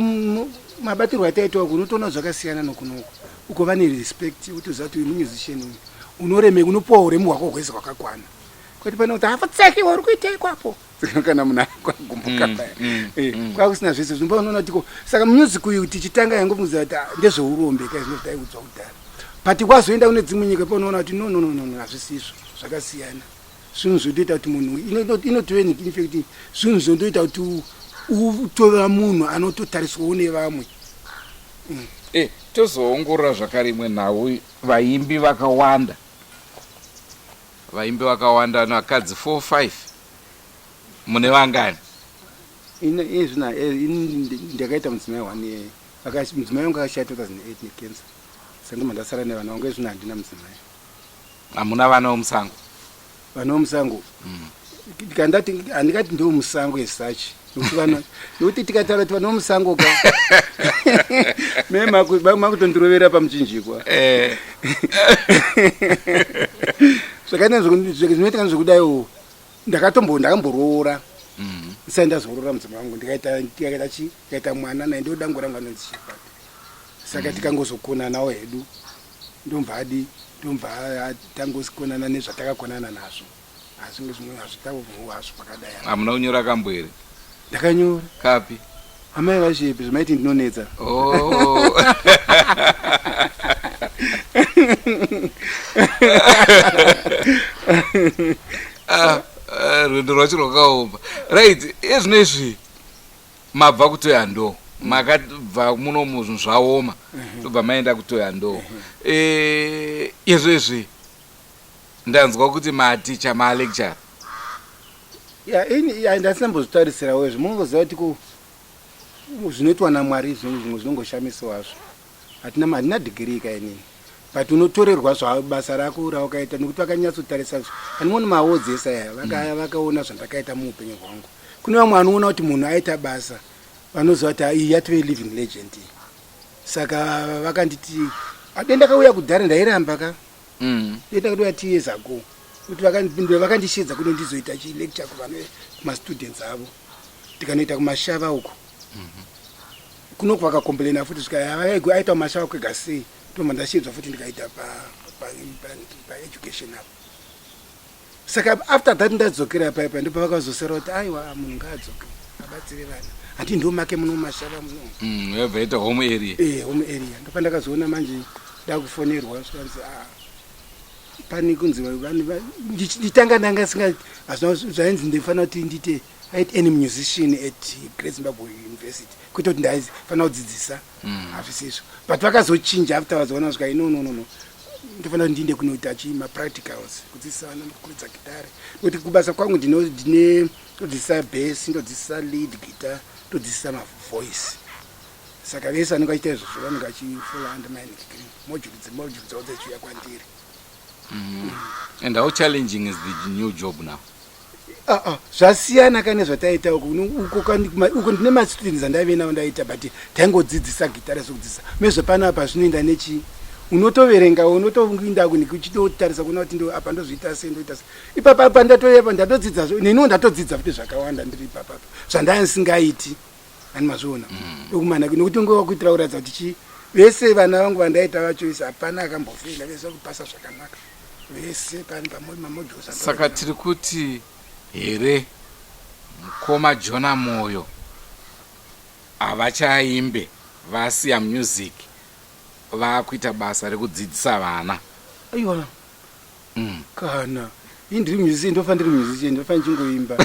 mabatirwo ataitwa uko unotoona zvakasiyana nokunoko uko vane respect utoziva kuti uyu musician unoreme unopuwa uremu hwako hwese hwakakwana kwati pane kuti hafatseki uri kuita ikwapo kana munhu akagumbuka paya kwakusina zvese zvimba unoona tiko saka music uyu tichitanga yangofungiza kuti ndezveurombe kaizvinodai kudzwa kudhara but kwazoenda kune dzimwe nyika paunoona kuti no hazvisizvo zvakasiyana zvinhu zvotoita kuti munhu inotove kuti zvinhu zvondoita kuti utova munhu anototariswawo nevamwe tozoongorora zvakare imwe nhau vaimbi vakawanda vakadzi 4-5 mune vangani ndakaita mudzimai 1 mudzimai wangu akashaya 2008 necancer saka mandasara nevana vangu ezvino handina mudzimai hamuna vana vomusango kandati handikati ndo musango esuch nokuti tikataura kuti vana vomusango ka makutondirovera pamuchinjikwa zvinoitika zvekudaiwo ndakamboroora isai ndazoroora mudzimai wangu ndikaita mwana naye ndodango rangu anonzi Shepherd saka tikangozokonanawo hedu ndomva tangokonana nezvatakakonana nazvo asi zvimwe hazvitavovhazvo pakadai hamuna kunyora kambo here ndakanyora kapi amai vashepi zvimaiti ndinonetsa rwendo rwacho rwakaoma right ezvinezvi mabva kutoya ndo makabva muno munhu zvaoma tobva maenda kutoya ndo izvezvi ndanzwa kuti maticha malecture ndasinambozvitarisira wezvo munongoziva kuti zvinoitwa naMwari zvimwe zvinongoshamisawazvo hatina dhigiri kainini but unotorerwa zvabasa rako rawakaita nokuti vakanyatsotarisa handimoni maodzi esa yaya vakaona zvandakaita muupenyu hwangu kune vamwe vanoona kuti munhu aita basa vanoziva kuti iyi yatove living legend. Saka vakanditi ndakauya kudhara ndairamba ka denda kudiwa 2 years ago kuti vakandipindura vakandishedza kuti ndizoita lecture kumastudents avo tikanoita kumashava uko kunoko vakakomplaina futi aita mashava kwega sei ndoma ndashedzwa futi ndikaita paeducation apo. Saka after that ndadzokera paipa ndipo vakazosera kuti aiwa munhu ngaadzoke abatsire vana handi ndomake muno mashava muno yabvaita home area home area ndopa ndakazoona manje ndakufonerwa zvikanzi pani kunzi nditanga ndanga singa zvainzi ndinofanira kuti ndite any musician at Great Zimbabwe University kuita kuti ndaifanira kudzidzisa hazvisizvo but vakazochinja afterwards vaona zvika no ndofanira kuti ndiende kunoita practicals kudzidzisa vana kuridza gitare kuti kubasa kwangu ndodzidzisa bass ndodzidzisa lead guitar ndodzidzisa mavoice. Saka vese vanenge vachiita izvozvo vanenge vachifula under my module dzavo dzichiuya kwandiri. And how challenging is the new job now? Zvasiyana kane zvataita uko ndine mastudents andaive navo ndaita but taingodzidzisa gitara sokudzidzisa mezvo panapa zvinoenda nechi unotoverenga unotoinda uchitotarisa kuona kuti ndo apa ndozviita sei ndoita sei ipapa apa ndatoyepa ndatodzidza neniwo ndatodzidza futi zvakawanda ndiri ipapapa zvandasingaiti ani mazviona dokumana nekuti nguva kuitira kuratidza kuti vese vana vangu vandaita vacho vese hapana akambofeila vese vakupasa zvakanaka vese pani pamodules. Saka tiri kuti here mukoma Jona Moyo havachaimbe vasiya music vakuita basa rekudzidzisa vana. Aiwa kana indiri musician ndofanira musician ndofanira chingoimba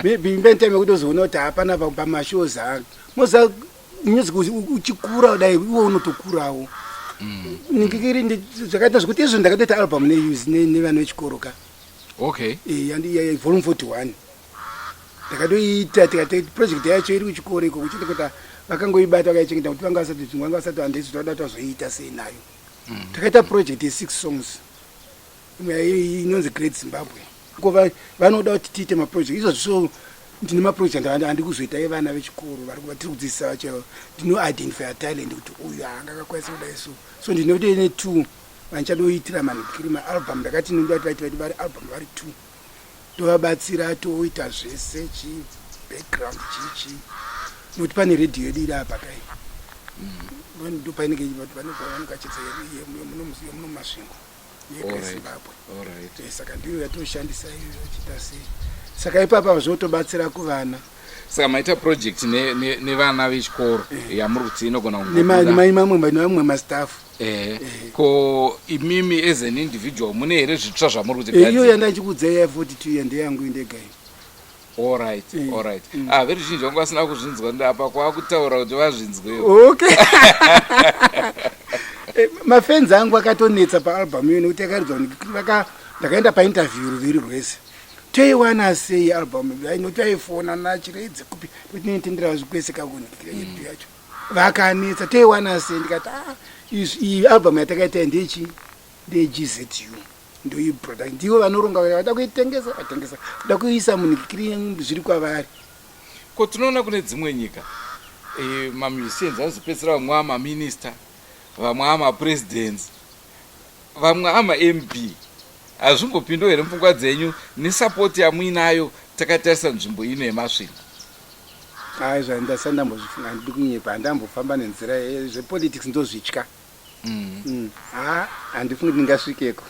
maybe imba time kutozoona kuti hapana pamashows moza music uchikura kudai iwe unotokurawo nikikiri zvakaita zvokuti izvo ndakatoita album nevana vechikoro ka okay volume 41 ndakatoita tikati project yacho iri kuchikoro iko kuchiti kuti vakangoibata vakaichengeta kuti vanga vasati handisi toda tazoiita sei nayo. Takaita project ye6 songs inonzi Great Zimbabwe ko vanoda kuti tiite maproject izvo so ndine maproject handi kuzoita evana vechikoro vari kudzidzisa vacho ndino-identify talent kuti uyu angakakwanisa kudai so ndinoita ine 2 vanichadoitira manikiri maalbum ndakati ndoda kuti vari album vari 2 tovabatsira toita zvese background chichi nokuti pane radio yedu iri apa kai ndopainenge vanokachetsa yemuno masvingo yeGreat Zimbabwe. Saka ndiyo yatoshandisa iyo chita sei saka ipapa zvotobatsira kuvana. Saka maita project nevana vechikoro yamuri kuti inogona nemamwe mastaff ko imimi as an individual mune here zvitsva zvamuri kuti iyo yandachikudzai 42 yandeyangu indegai. Alright. Very zhinji vangu vasina kuzvinzwa ndapa kwakutaura kuti vazvinzwewo. Okay. Mafans angu akatonetsa paalbum iyo nekuti akaridza ndakaenda painterview ruviri rwese toiwana sei album noti aifona nachiredzi kupi kuti nitendera zvikwese kakunikira yedu yacho vakanetsa toiwana sei ndikati iyi album yatakaita ndeyegzu ndoiproduct ndivo vanoronga vada kuitengesa vatengesa vada kuisa munikiri zviri kwavari. Ko tinoona kune dzimwe nyika mamusicians vanozopedzisira vamwe amaminister vamwe amapresidents vamwe ama-MP hazvingopindwa here mupfungwa dzenyu nesapoti yamuinayo takatarisa nzvimbo ino yemasvingo? Zvandasanda ndambozvifunga handidi kunyepa handambofamba nenzira zvepolitics ndozvitya handifungi ndingasvikeko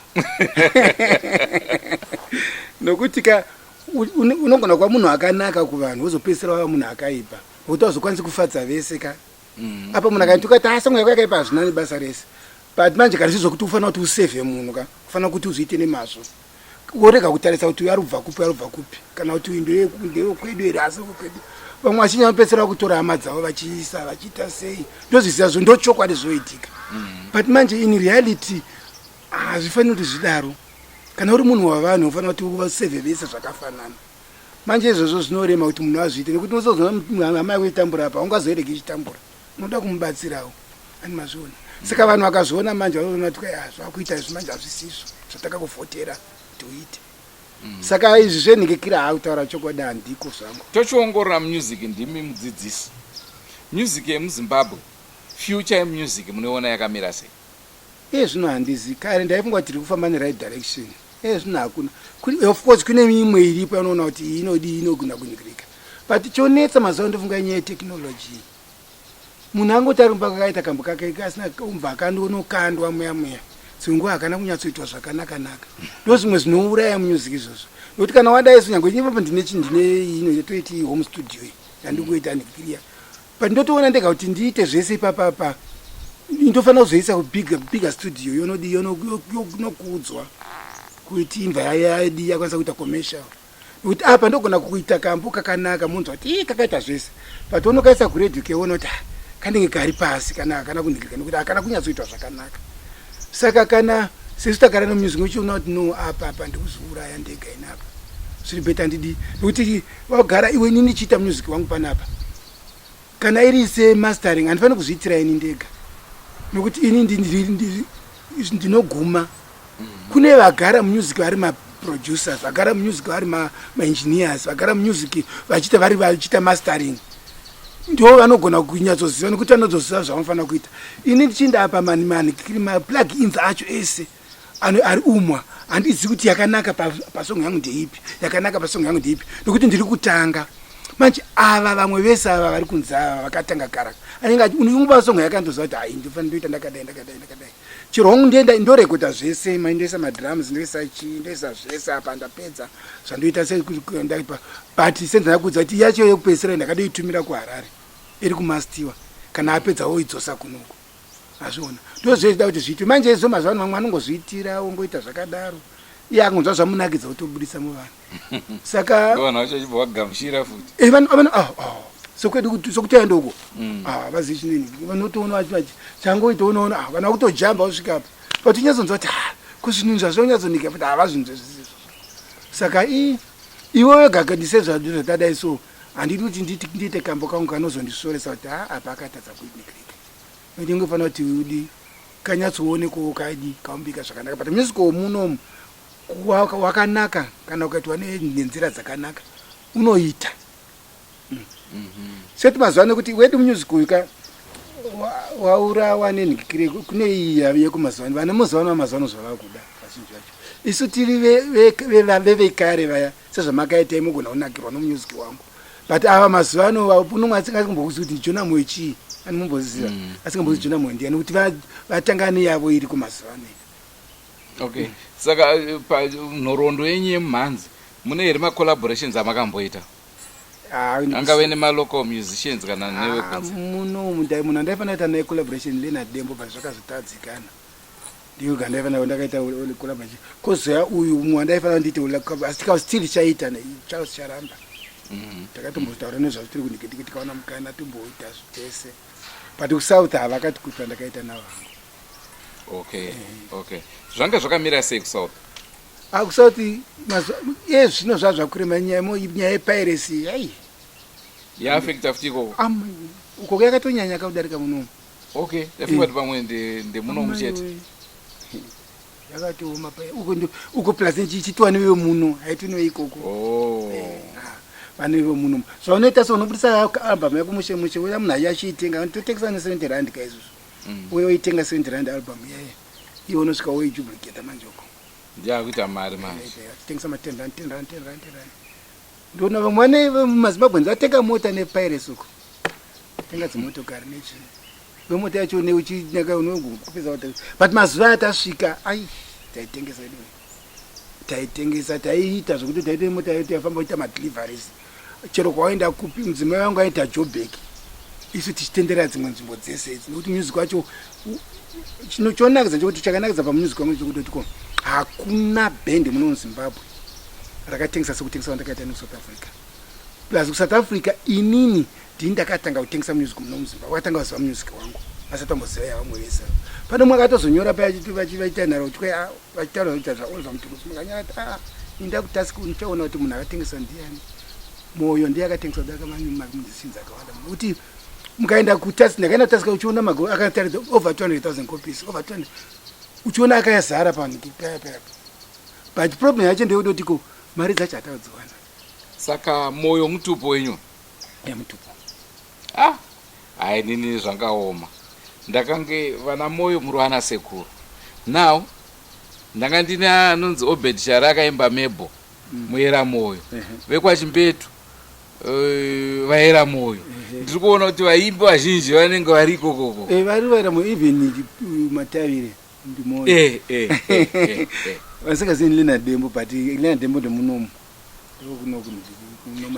nokuti ka unogona kuva munhu akanaka kuvanhu wozopedzisira wava munhu akaipa kuti wazokwanisa kufadza vese ka apa munhu akaiti ukati asamwe yako yakaipa hazvina nebasa rese but manje kana zvizokuti ufanira kuti usevhe munhu ka ufanira kuti uzviite nemazvo worega kutarisa kuti ari kubva kupi kana kuti ndewekwedu here asi kwedu vamwe vachinyamapedzisira kutora hama dzavo vachiisa vachiita sei ndozviziva zvo ndochokwadi zvoitika but manje in reality hazvifaniri kuti zvidaro kana uri munhu wavanhu ufanira kuti uvasevhe vese zvakafanana manje izvozvo zvinorema kuti munhu azviite nekuti unozoona hama yako itambura apa ungazoeregi ichitambura unoda kumubatsirawo ani mazviona saka vanhu vakazviona manje vanoona kuti zvakuita izvi manje hazvisizvo zvatakakuvhotera kuti uite saka izvi zvenhikikira hautaura chokwadi handiko zvangu. tochiongorora music ndimi mudzidzisi. Music yemuZimbabwe, future yemusic munoona yakamira sei? Zvino handizi kare ndaifunga kuti tiri kufamba neright direction. Zvino hakuna. Of course kune mimwe iripo yanoona kuti inodi inogona kunyikirika. But chonetsa mazuva ndofunga nyaya yeteknology. Munhu angoti ari pakakaita kambo kake kasina kumbva akandonokandwa muya tsungu hakana kunyatsoitwa zvakanaka. Ndozvimwe zvinouraya music izvozvo. Nokuti kana wadai sonyange nyimbo ndine toiti home studio yandikuita ndikiriya. But ndotoona ndega kuti ndiite zvese papapa. Ndofanira kuzoisa bigger studio yonodi yonokuudzwa kuti imva yadi yakwanisa kuita commercial. Nokuti apa ndogona kuita kambo kakanaka munzwa kuti kakaita zvese. But unokaisa kuredio keona kuti kanenge kari pasi kana kunhikirika nokuti hakana kunyatsoitwa zvakanaka. Saka kana sesu takara nomusic uchiona kuti no apa ndikuzouraya ndega inapa. Zviri beta ndidi nokuti wagara iwe nini chiita music wangu panapa. Kana iri se mastering handifani kuzviitira ini ndega. Nokuti ini ndinoguma. Kune vagara music vari ma-producers, vagara music vari ma-engineers, vagara music vachiita mastering. Ndo vanogona kunyatsoziva nokuti vanozoziva zvavanofanira kuita. Ini ndichinda apa ma-plug-ins acho ese ari umwa. Handizivi kuti yakanaka pasong yangu ndeipi, yakanaka pasong yangu ndeipi, nokuti ndiri kutanga. Manje ava vamwe vese ava vari kunze ava vakatanga karaka. Anenge ati unikupa songo yakandoziva kuti ndinofanira kuita ndakadai. Chero hongu ndorekota zvese, ndoisa madrums, ndoisa zvese apa ndapedza zvandoita sekundaipa. But sendakudza kuti yacho yekupedzisira ndakadoitumira kuHarare iri kumastiwa kana apedza oidzosa kunoku. Azviona. Ndozvoita kuti zviitwe. Manje izvo mazuva ano vamwe vanongoziitira wongoita zvakadaro. Iye akunzwa zvamunakidza kutobudisa muvanhu. Saka vanhu vacho chibva vagamuchira futi. Sokuti aendoko. Vazivi chinini. Vanotoona vachi changoita unoona vanhu vakutojamba usvika apa. But unyazonzwa kuti kuzvinhu zvazvonyatsonika kuti havazvinhu zvezvizvo. Saka iwewe gagadise zvakadai so handidi kuti ndiite kambo kangu kanozondisoresa kuti apa akatadza kuinikirika. Ndingofanira kuti udi kanyatsoonekwawo kadi kaumbika zvakanaka. But music womunomu wakanaka kana ukaitwa nenzira dzakanaka unoita. Seti mazuva ano kuti wedu music uyu waurawa nenhikire kune iyi yekumazuva ano. Vana mazuva ano zvava kuda vazhinji vacho. Isu tiri vevekare vaya sezvamakaita mugona kunakirwa nomusic wangu. But ava mazuva ano unomwe asingakumbokuziva kuti Jonah Moyo chii. Animumboziva asingambozivi Jonah Moyo ndiani nokuti vatanga neyavo iri kumazuva ano. Okay. Saka nhoroondo yenyu yemumhanzi mune here ma-collaborations amakamboita? Angave nema-local musicians kana newekunze? Munhu andaifanira kuita naye collaboration Leonard Dembo but zvakazotadzikana. Ndiyo gandaifanira ndakaita collaboration. Kozoya uyu mumwe andaifanira ndiite asi tikazostiri chaita Charles Charamba. Takatombotaura nezvazvo tiri kunhikitiki tikaona mukana tomboita zvese. But kuSouth havakati kuti ndakaita navo. Okay. Zvanga zvakamira sei kuSouth? kuSouth zvino zvazvakurema nyaya yepiracy yaafekta futi ikoko? Uko yakatonyanya kudarika munomu. Okay, ndafunga kuti pamwe ndemunomu chete. Yakatioma uko plus chichitwa newe muno haitinowe ikoko. Vane ivo munomu. Zvaunoita sounobudisa album yako mushe uya munhu achiitenga totengesa ne70 rand kaizvozvo. Uye oitenga 70 rand album yaye. Iwe unosvika woijublicata manje uko. Ndiyakuita mari manje. Tengesa ma10 rand. Ndona vamwe mumaZimbabwe vatenga mota nepirates uko. Tenga dzimotokari nechi. Vemota yacho neuchinaka unokupedza kuti. But mazuva atasvika taitengesa taiita zvokuti taite mota yetu yafamba kuita madeliveries. Chero kwaenda kupi mudzimai wangu aita Joburg. Isu tichitendera dzimwe nzvimbo dzese idzi nokuti music wacho chonakidza chekuti chakanakidza pamusic wangu chekuti hakuna band muno Zimbabwe rakatengesa sekutengesa wandakaita neSouth Africa. Plus kuSouth Africa inini ndakatanga kutengesa music muno muZimbabwe. Wakatanga kuziva music wangu asatomboziva yavamwe vese. Pano mwakatozonyora paya vachivaita nharo kuti vachitaura kuita zvaOliver Mtukudzi mukanyara kuti inda kutask uchaona kuti munhu akatengesa ndiani. Moyo ndiye akatengesa mamudzisinza akawanda. Kuti mukaenda kutask ndakaenda kutask uchiona magoro akataridza over 200,000 copies over 200 uchiona akayazara panhu paya. But problem yacho ndeyekuti mari dzacho hatakudziwana. Saka moyo mutupo wenyu. Mutupo. Hai nini zvangaoma. Ndakange vana moyo muri vana sekuru. Now ndanga ndina anonzi Obed Shara akaimba Mebo muera moyo. Vekwachimbetu vaera moyo. Ndiri kuona kuti vaimbi vazhinji vanenge vari ikokoko. Vari vaera moyo even Matavire ndi moyo. Vasingazini Lina Dembo but Lina Dembo ndomunomu.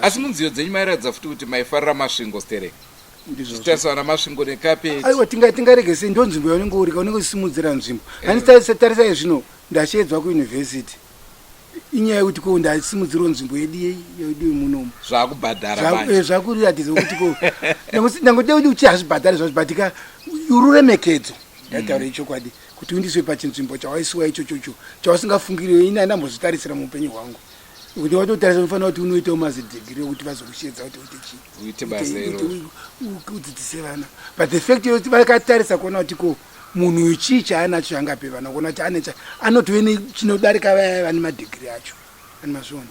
Asi munziyo dzenyu mairatidza futi kuti maifarira masvingo stereka. Zvichitariswa namasvingo nekapeti. Aiwa tingarege sei ndo nzvimbo yaunenge uri kaunenge usimudzira nzvimbo. Ani tarisai zvino ndashedzwa kuuniversity. Inyaya yekuti ko ndasimudzira nzvimbo yedu munomu. Zvakubhadhara manje. Zvakuratidza kuti ko ndangode kuti uchazvibhadhara zvazvibatika ururemekedzo. Ndataura ichokwadi kuti undiswe pachinzvimbo chawaisiwa ichocho chawasingafungiri ina ndambozvitarisira muupenyu hwangu. Kuti watotarisa unofanira kuti unoitawo mazidegree kuti vazokushedza kuti uite basa iro udzidzise vana. But the fact yekuti vakatarisa kuona kuti ko munhu ichi chaanacho changape vana kuona kuti anotove chinodarika vaya vane madegree acho ani mazvona.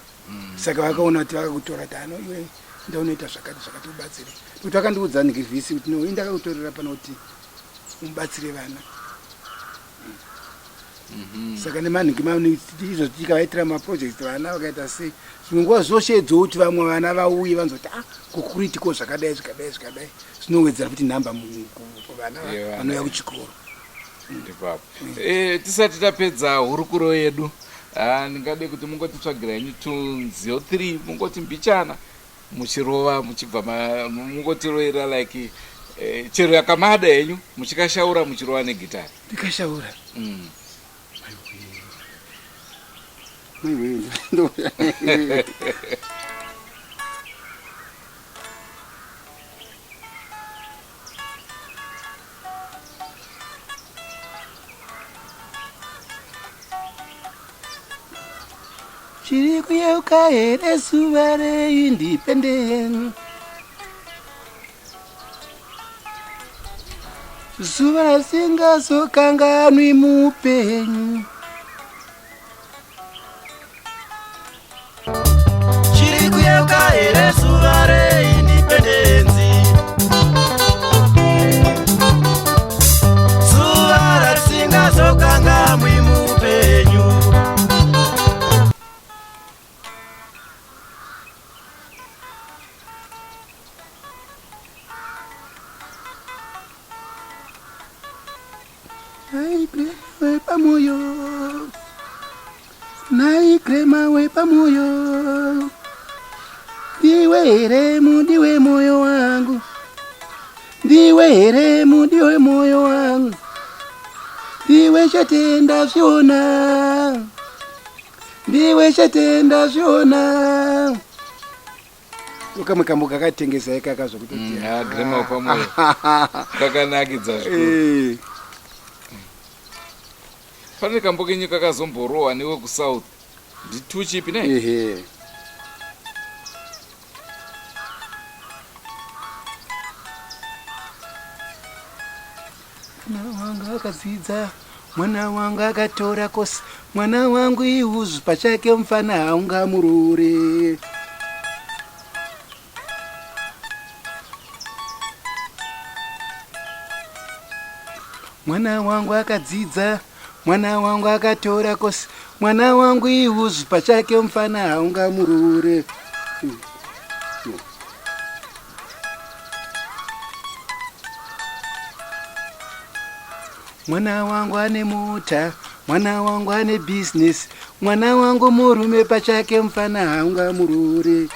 Saka vakaona kuti vakakutora kuti iwe ndaunoita zvakati ubatsire. Kuti vakandiudza ningivhisi kuti no indakakutorera pano kuti umubatsire vana. Saka nemanhingi izvo tikavaitira maproject vana vakaita sei zvimwe nguva zvoshedzo kuti vamwe vana vauye vanzoti kukuritiko zvakadai zvinowedzera kuti nhamba vana vanouya kuchikoro. Ndipapo tisati tapedza hurukuro yedu ndingade kuti mungotitsvagira henyu tunziyo 3 mungoti mbichana muchirova muchibva mungotiroera like chero yakamada henyu muchikashaura muchirova negitari. Ndikashaura chiri kuyeuka here zuva reindependence, zuva rasingazokanganwi muupenyu. Chiri kuyeuka here zuva reindependence, zuva rasingazokanganwi muupenyu. Naikrema wepa moyo, ndiwe heremu ndiwe moyo wangu, ndiwe heremu ndiwe moyo wangu, ndiwe chatenda zviona, ndiwe chatenda zviona. Ukamwe kambo kakatengesa ikaka zvokutoti grema wepa moyo kakanakidza zvikuru. Pane kambo kenyu kakazomborohwa newe kusouth ndituchipi ne? Mwana wangu akadzidza, mwana wangu akatora kosi, mwana wangu iuzvu pachake mufana haungamurore. Mwana wangu akadzidza, mwana wangu akatora kosi, mwana wangu iuzvu pachake mufana haungamurore. Mwana wangu ane mota, mwana wangu ane business, mwana wangu murume pachake mufana haungamurore.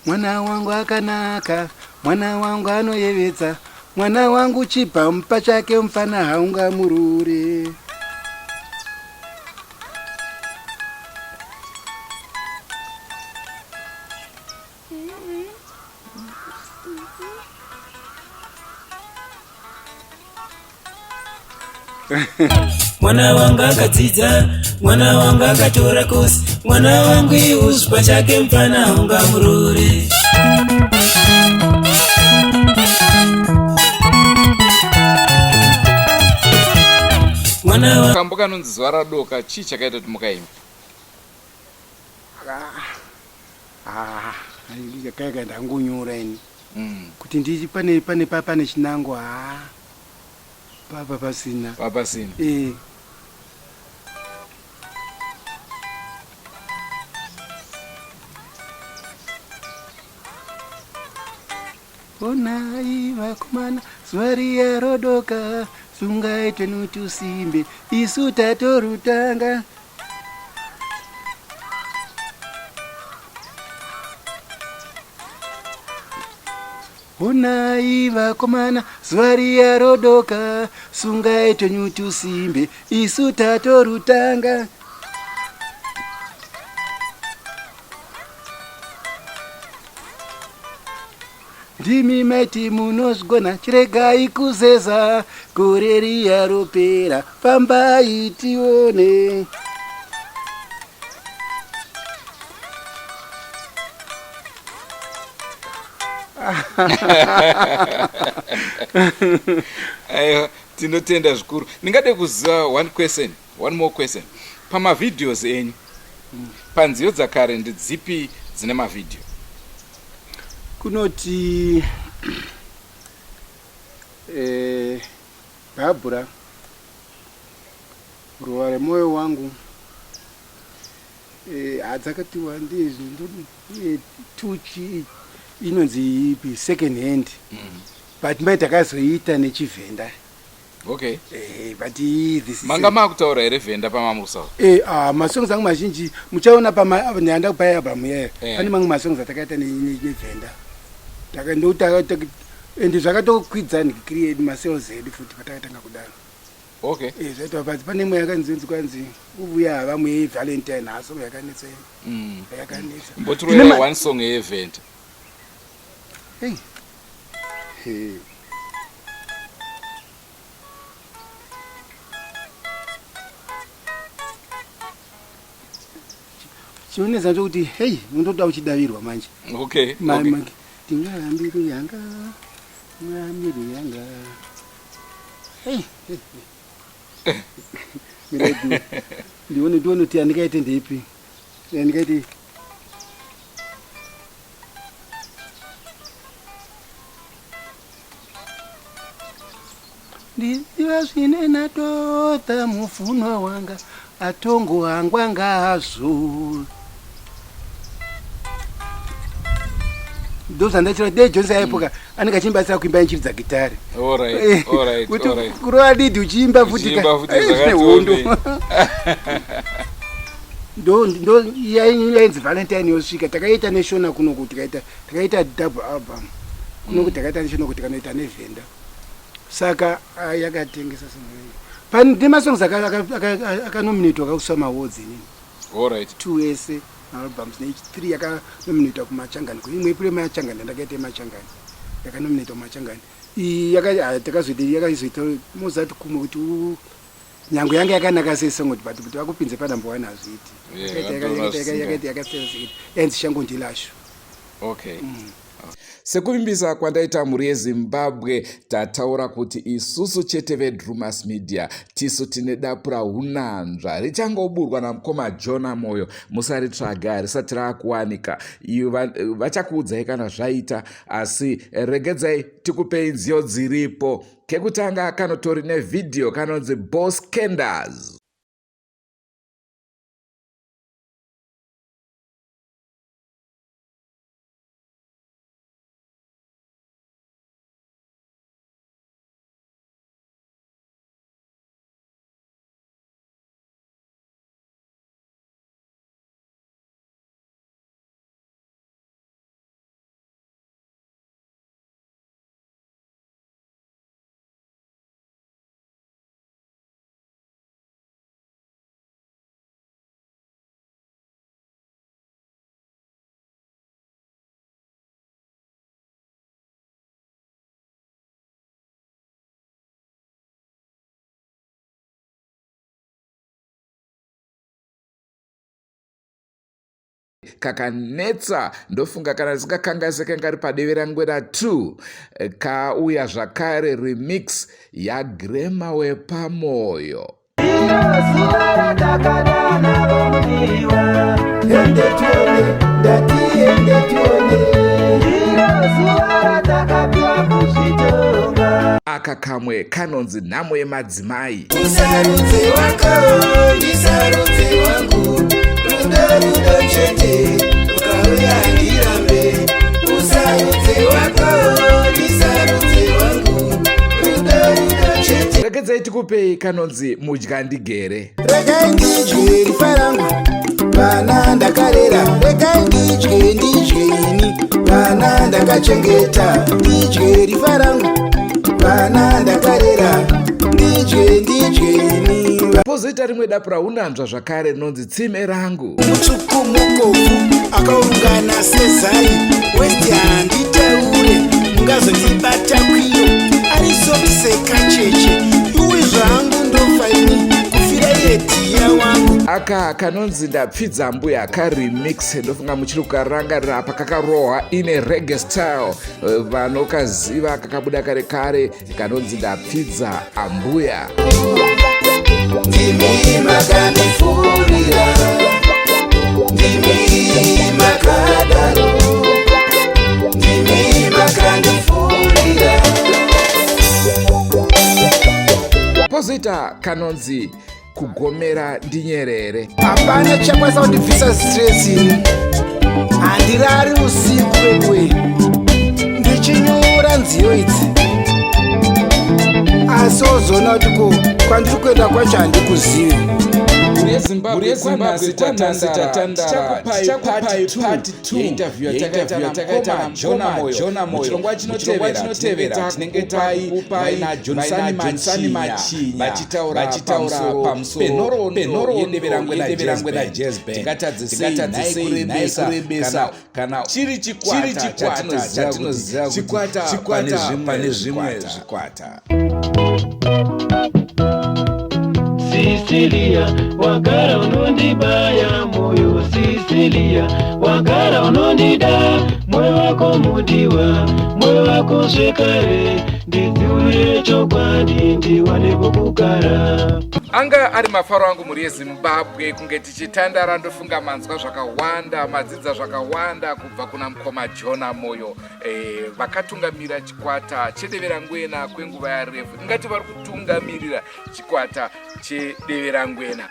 Mwana wangu akanaka, mwana wangu anoyevedza, mwana wangu chibva pachake mufana haungamurore. Mwana wangu akadzidza, mwana wangu akatora kosi, mwana wangu iuzvu pachake mufana haungamurore. mwana wa kambo kanonzi zuva radoka chii chakaita kuti mukaimba? Kaiga ndangonyora ini kuti ndichi pane chinango papa pasina papasina onai vakomana zuva riya rodoka sungaite nutusimbe isu tatorutanga onai vakomana zuva riya rodoka sungaite nutusimbe isu tatorutanga ndimi maiti munozgona chiregai kuzeza gore riya ropera fambai tione aiwa tinotenda zvikuru. Ndingade kuziva one more question. Pamavidhios enyu panziyo dzakare ndidzipi dzine mavidhio? kunoti Barbara ruva remoyo wangu hadzakatiwa ndizvi tuchi inonzi ipi second hand but mai takazoita nechivhenda. Okay. But this manga makutaura here vhenda pamamurusawa masongs angu mazhinji muchaona panyanda kupaya Abraham yaya pane mamwe masongs atakaita nevhenda ende zvakatokwidza ndicreate masales edu futi patakatanga kudaro. Okay. Zvaitwa pasi pane imwe yakanzinzi kwanzi ubuya havamwe yevalentine haso yakanetsa yakanetsa mbotirera one song yevhenda. chionesa ndokuti hei undoda uchidavirwa manje. Okay. Tingahambiru yanga mwamiru yanga ndione kuti andikaite ndepi andikaite ndiziva zvine natota mufunwa wanga atongo hangwa ngazo ndozandachira de Jones aipoka anenge achimbatsira kuimba nchiri dzagitari. Kuti kurova didi uchiimba futi hondo ndo yainzi Valentine yosvika takaita neshona kunoku takaita double album kunoku takaita neshona kuti kanoita nevhenda saka yakatengesa pani ndemasongs akanominatwa kakusama awards inini 2 ese albums ne3 yakanominatwa kumachangani imwe ipurema yachangani ndakaita machangani yakanominatwa kumachangani yakazoita mozati kumwe kuti nyango yanga yakanaka sesongo kuti vakupinze panambo 1 hazviiti yakaita yanzi shango ndilasho. Okay. Sekuvimbisa kwandaita mhuri yeZimbabwe tataura kuti isusu chete veDrumas Media tisu tine dapura unanzva richangoburwa namukoma Jona Moyo. Musaritsvaga risati rakuwanika. Vachakuudzai kana zvaita asi regedzai tikupei nziyo dziripo. Kekutanga kanotori nevidhio kanonzi Boss Kenders. Kakanetsa ndofunga kana zikakangasika ngari padivi rangwera 2 kauya zvakare remix yaGrema wepamoyo. zuva ratakadana vomudiwa, ende tione ndati ende tione ndiro zuva ratakapiwa kuzvitonga. aka kamwe kanonzi nhamo yemadzimai. usarudze wako ndisarudze wangu, rudo chete ukauya ndirambe. usarudze wako ndisarudze wangu, rudo chete. regedzai tikupei kanonzi mudya ndigere. regai ndidye rifa rangu vana ndakarera, regai ndidye ndidye ini vana ndakachengeta, ndidye rifa rangu vana ndakarera, ndidye ini. pozoita rimwe dapu raunanzva zvakare rinonzi tsime rangu. mutsvuku mukofu akaungana sezai westi handitaure mungazondibata kwiyo arizoseka cheche iwe zvangu ndofaini kufira yetiya wangu. aka kanonzi ndapfidza mbuya karemix ndofunga muchiri kukarangarira apa kakarohwa ine rege style. vanokaziva kakabuda kare kare kanonzi ndapfidza ambuya. ndimi makandifurira, ndimi makadaro, ndimi makandifurira. pozoita kanonzi kugomera ndinyerere. hapana chakwanisa kundibvisa stresi, handirari usiku wedwe ndichinyora nziyo idzi, asi ozoona kuti ko kwandiri kuenda kwacho handikuzivi. Muri yezimbabwe tatandara tichakupai part 2 yeintavhyu yatakaita namukoma Jona Moyo. muchirongwa chinotevera tinenge takupai naJohnsani Machinyi vachitaura pamusoro yendeverangwena jazz band. tingatadzisei kurebesa kana chiri chikwata chatinoziva kuti pane zvimwe zvikwata. Sicilia, wagara unondibaya moyo. Sicilia, wagara unondida moyo wako mudiwa, moyo wako zvekare ndidziuye chokwadi ndiwane kukugara. anga ari mafaro angu muri yezimbabwe kunge tichitandara ndofunga manzwa zvakawanda madzidza zvakawanda kubva kuna mukoma Jona Moyo vakatungamira chikwata chedeverangwena kwenguva yarefu. ingati vari kutungamirira chikwata chedeverangwena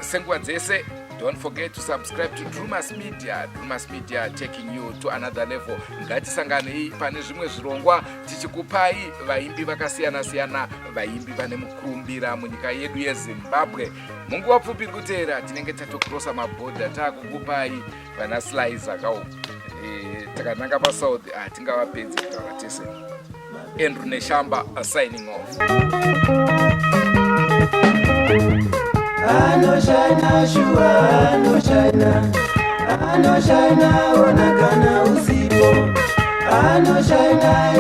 senguva dzese. Don't forget to subscribe to Drumas Media. Drumas Media taking you to another level. Ngatisanganei pane zvimwe zvirongwa tichikupai vaimbi vakasiyana-siyana, vaimbi vane mukurumbira munyika yedu yeZimbabwe. munguva pfupi kuteera tinenge tatokrosa mabhodha taakukupai vana Slicer kawo. Takananga paSouth hatingavapedzi kutaura tese. Andrew Neshamba signing off. Anoshana shua, anoshana onakana usipo, anoshana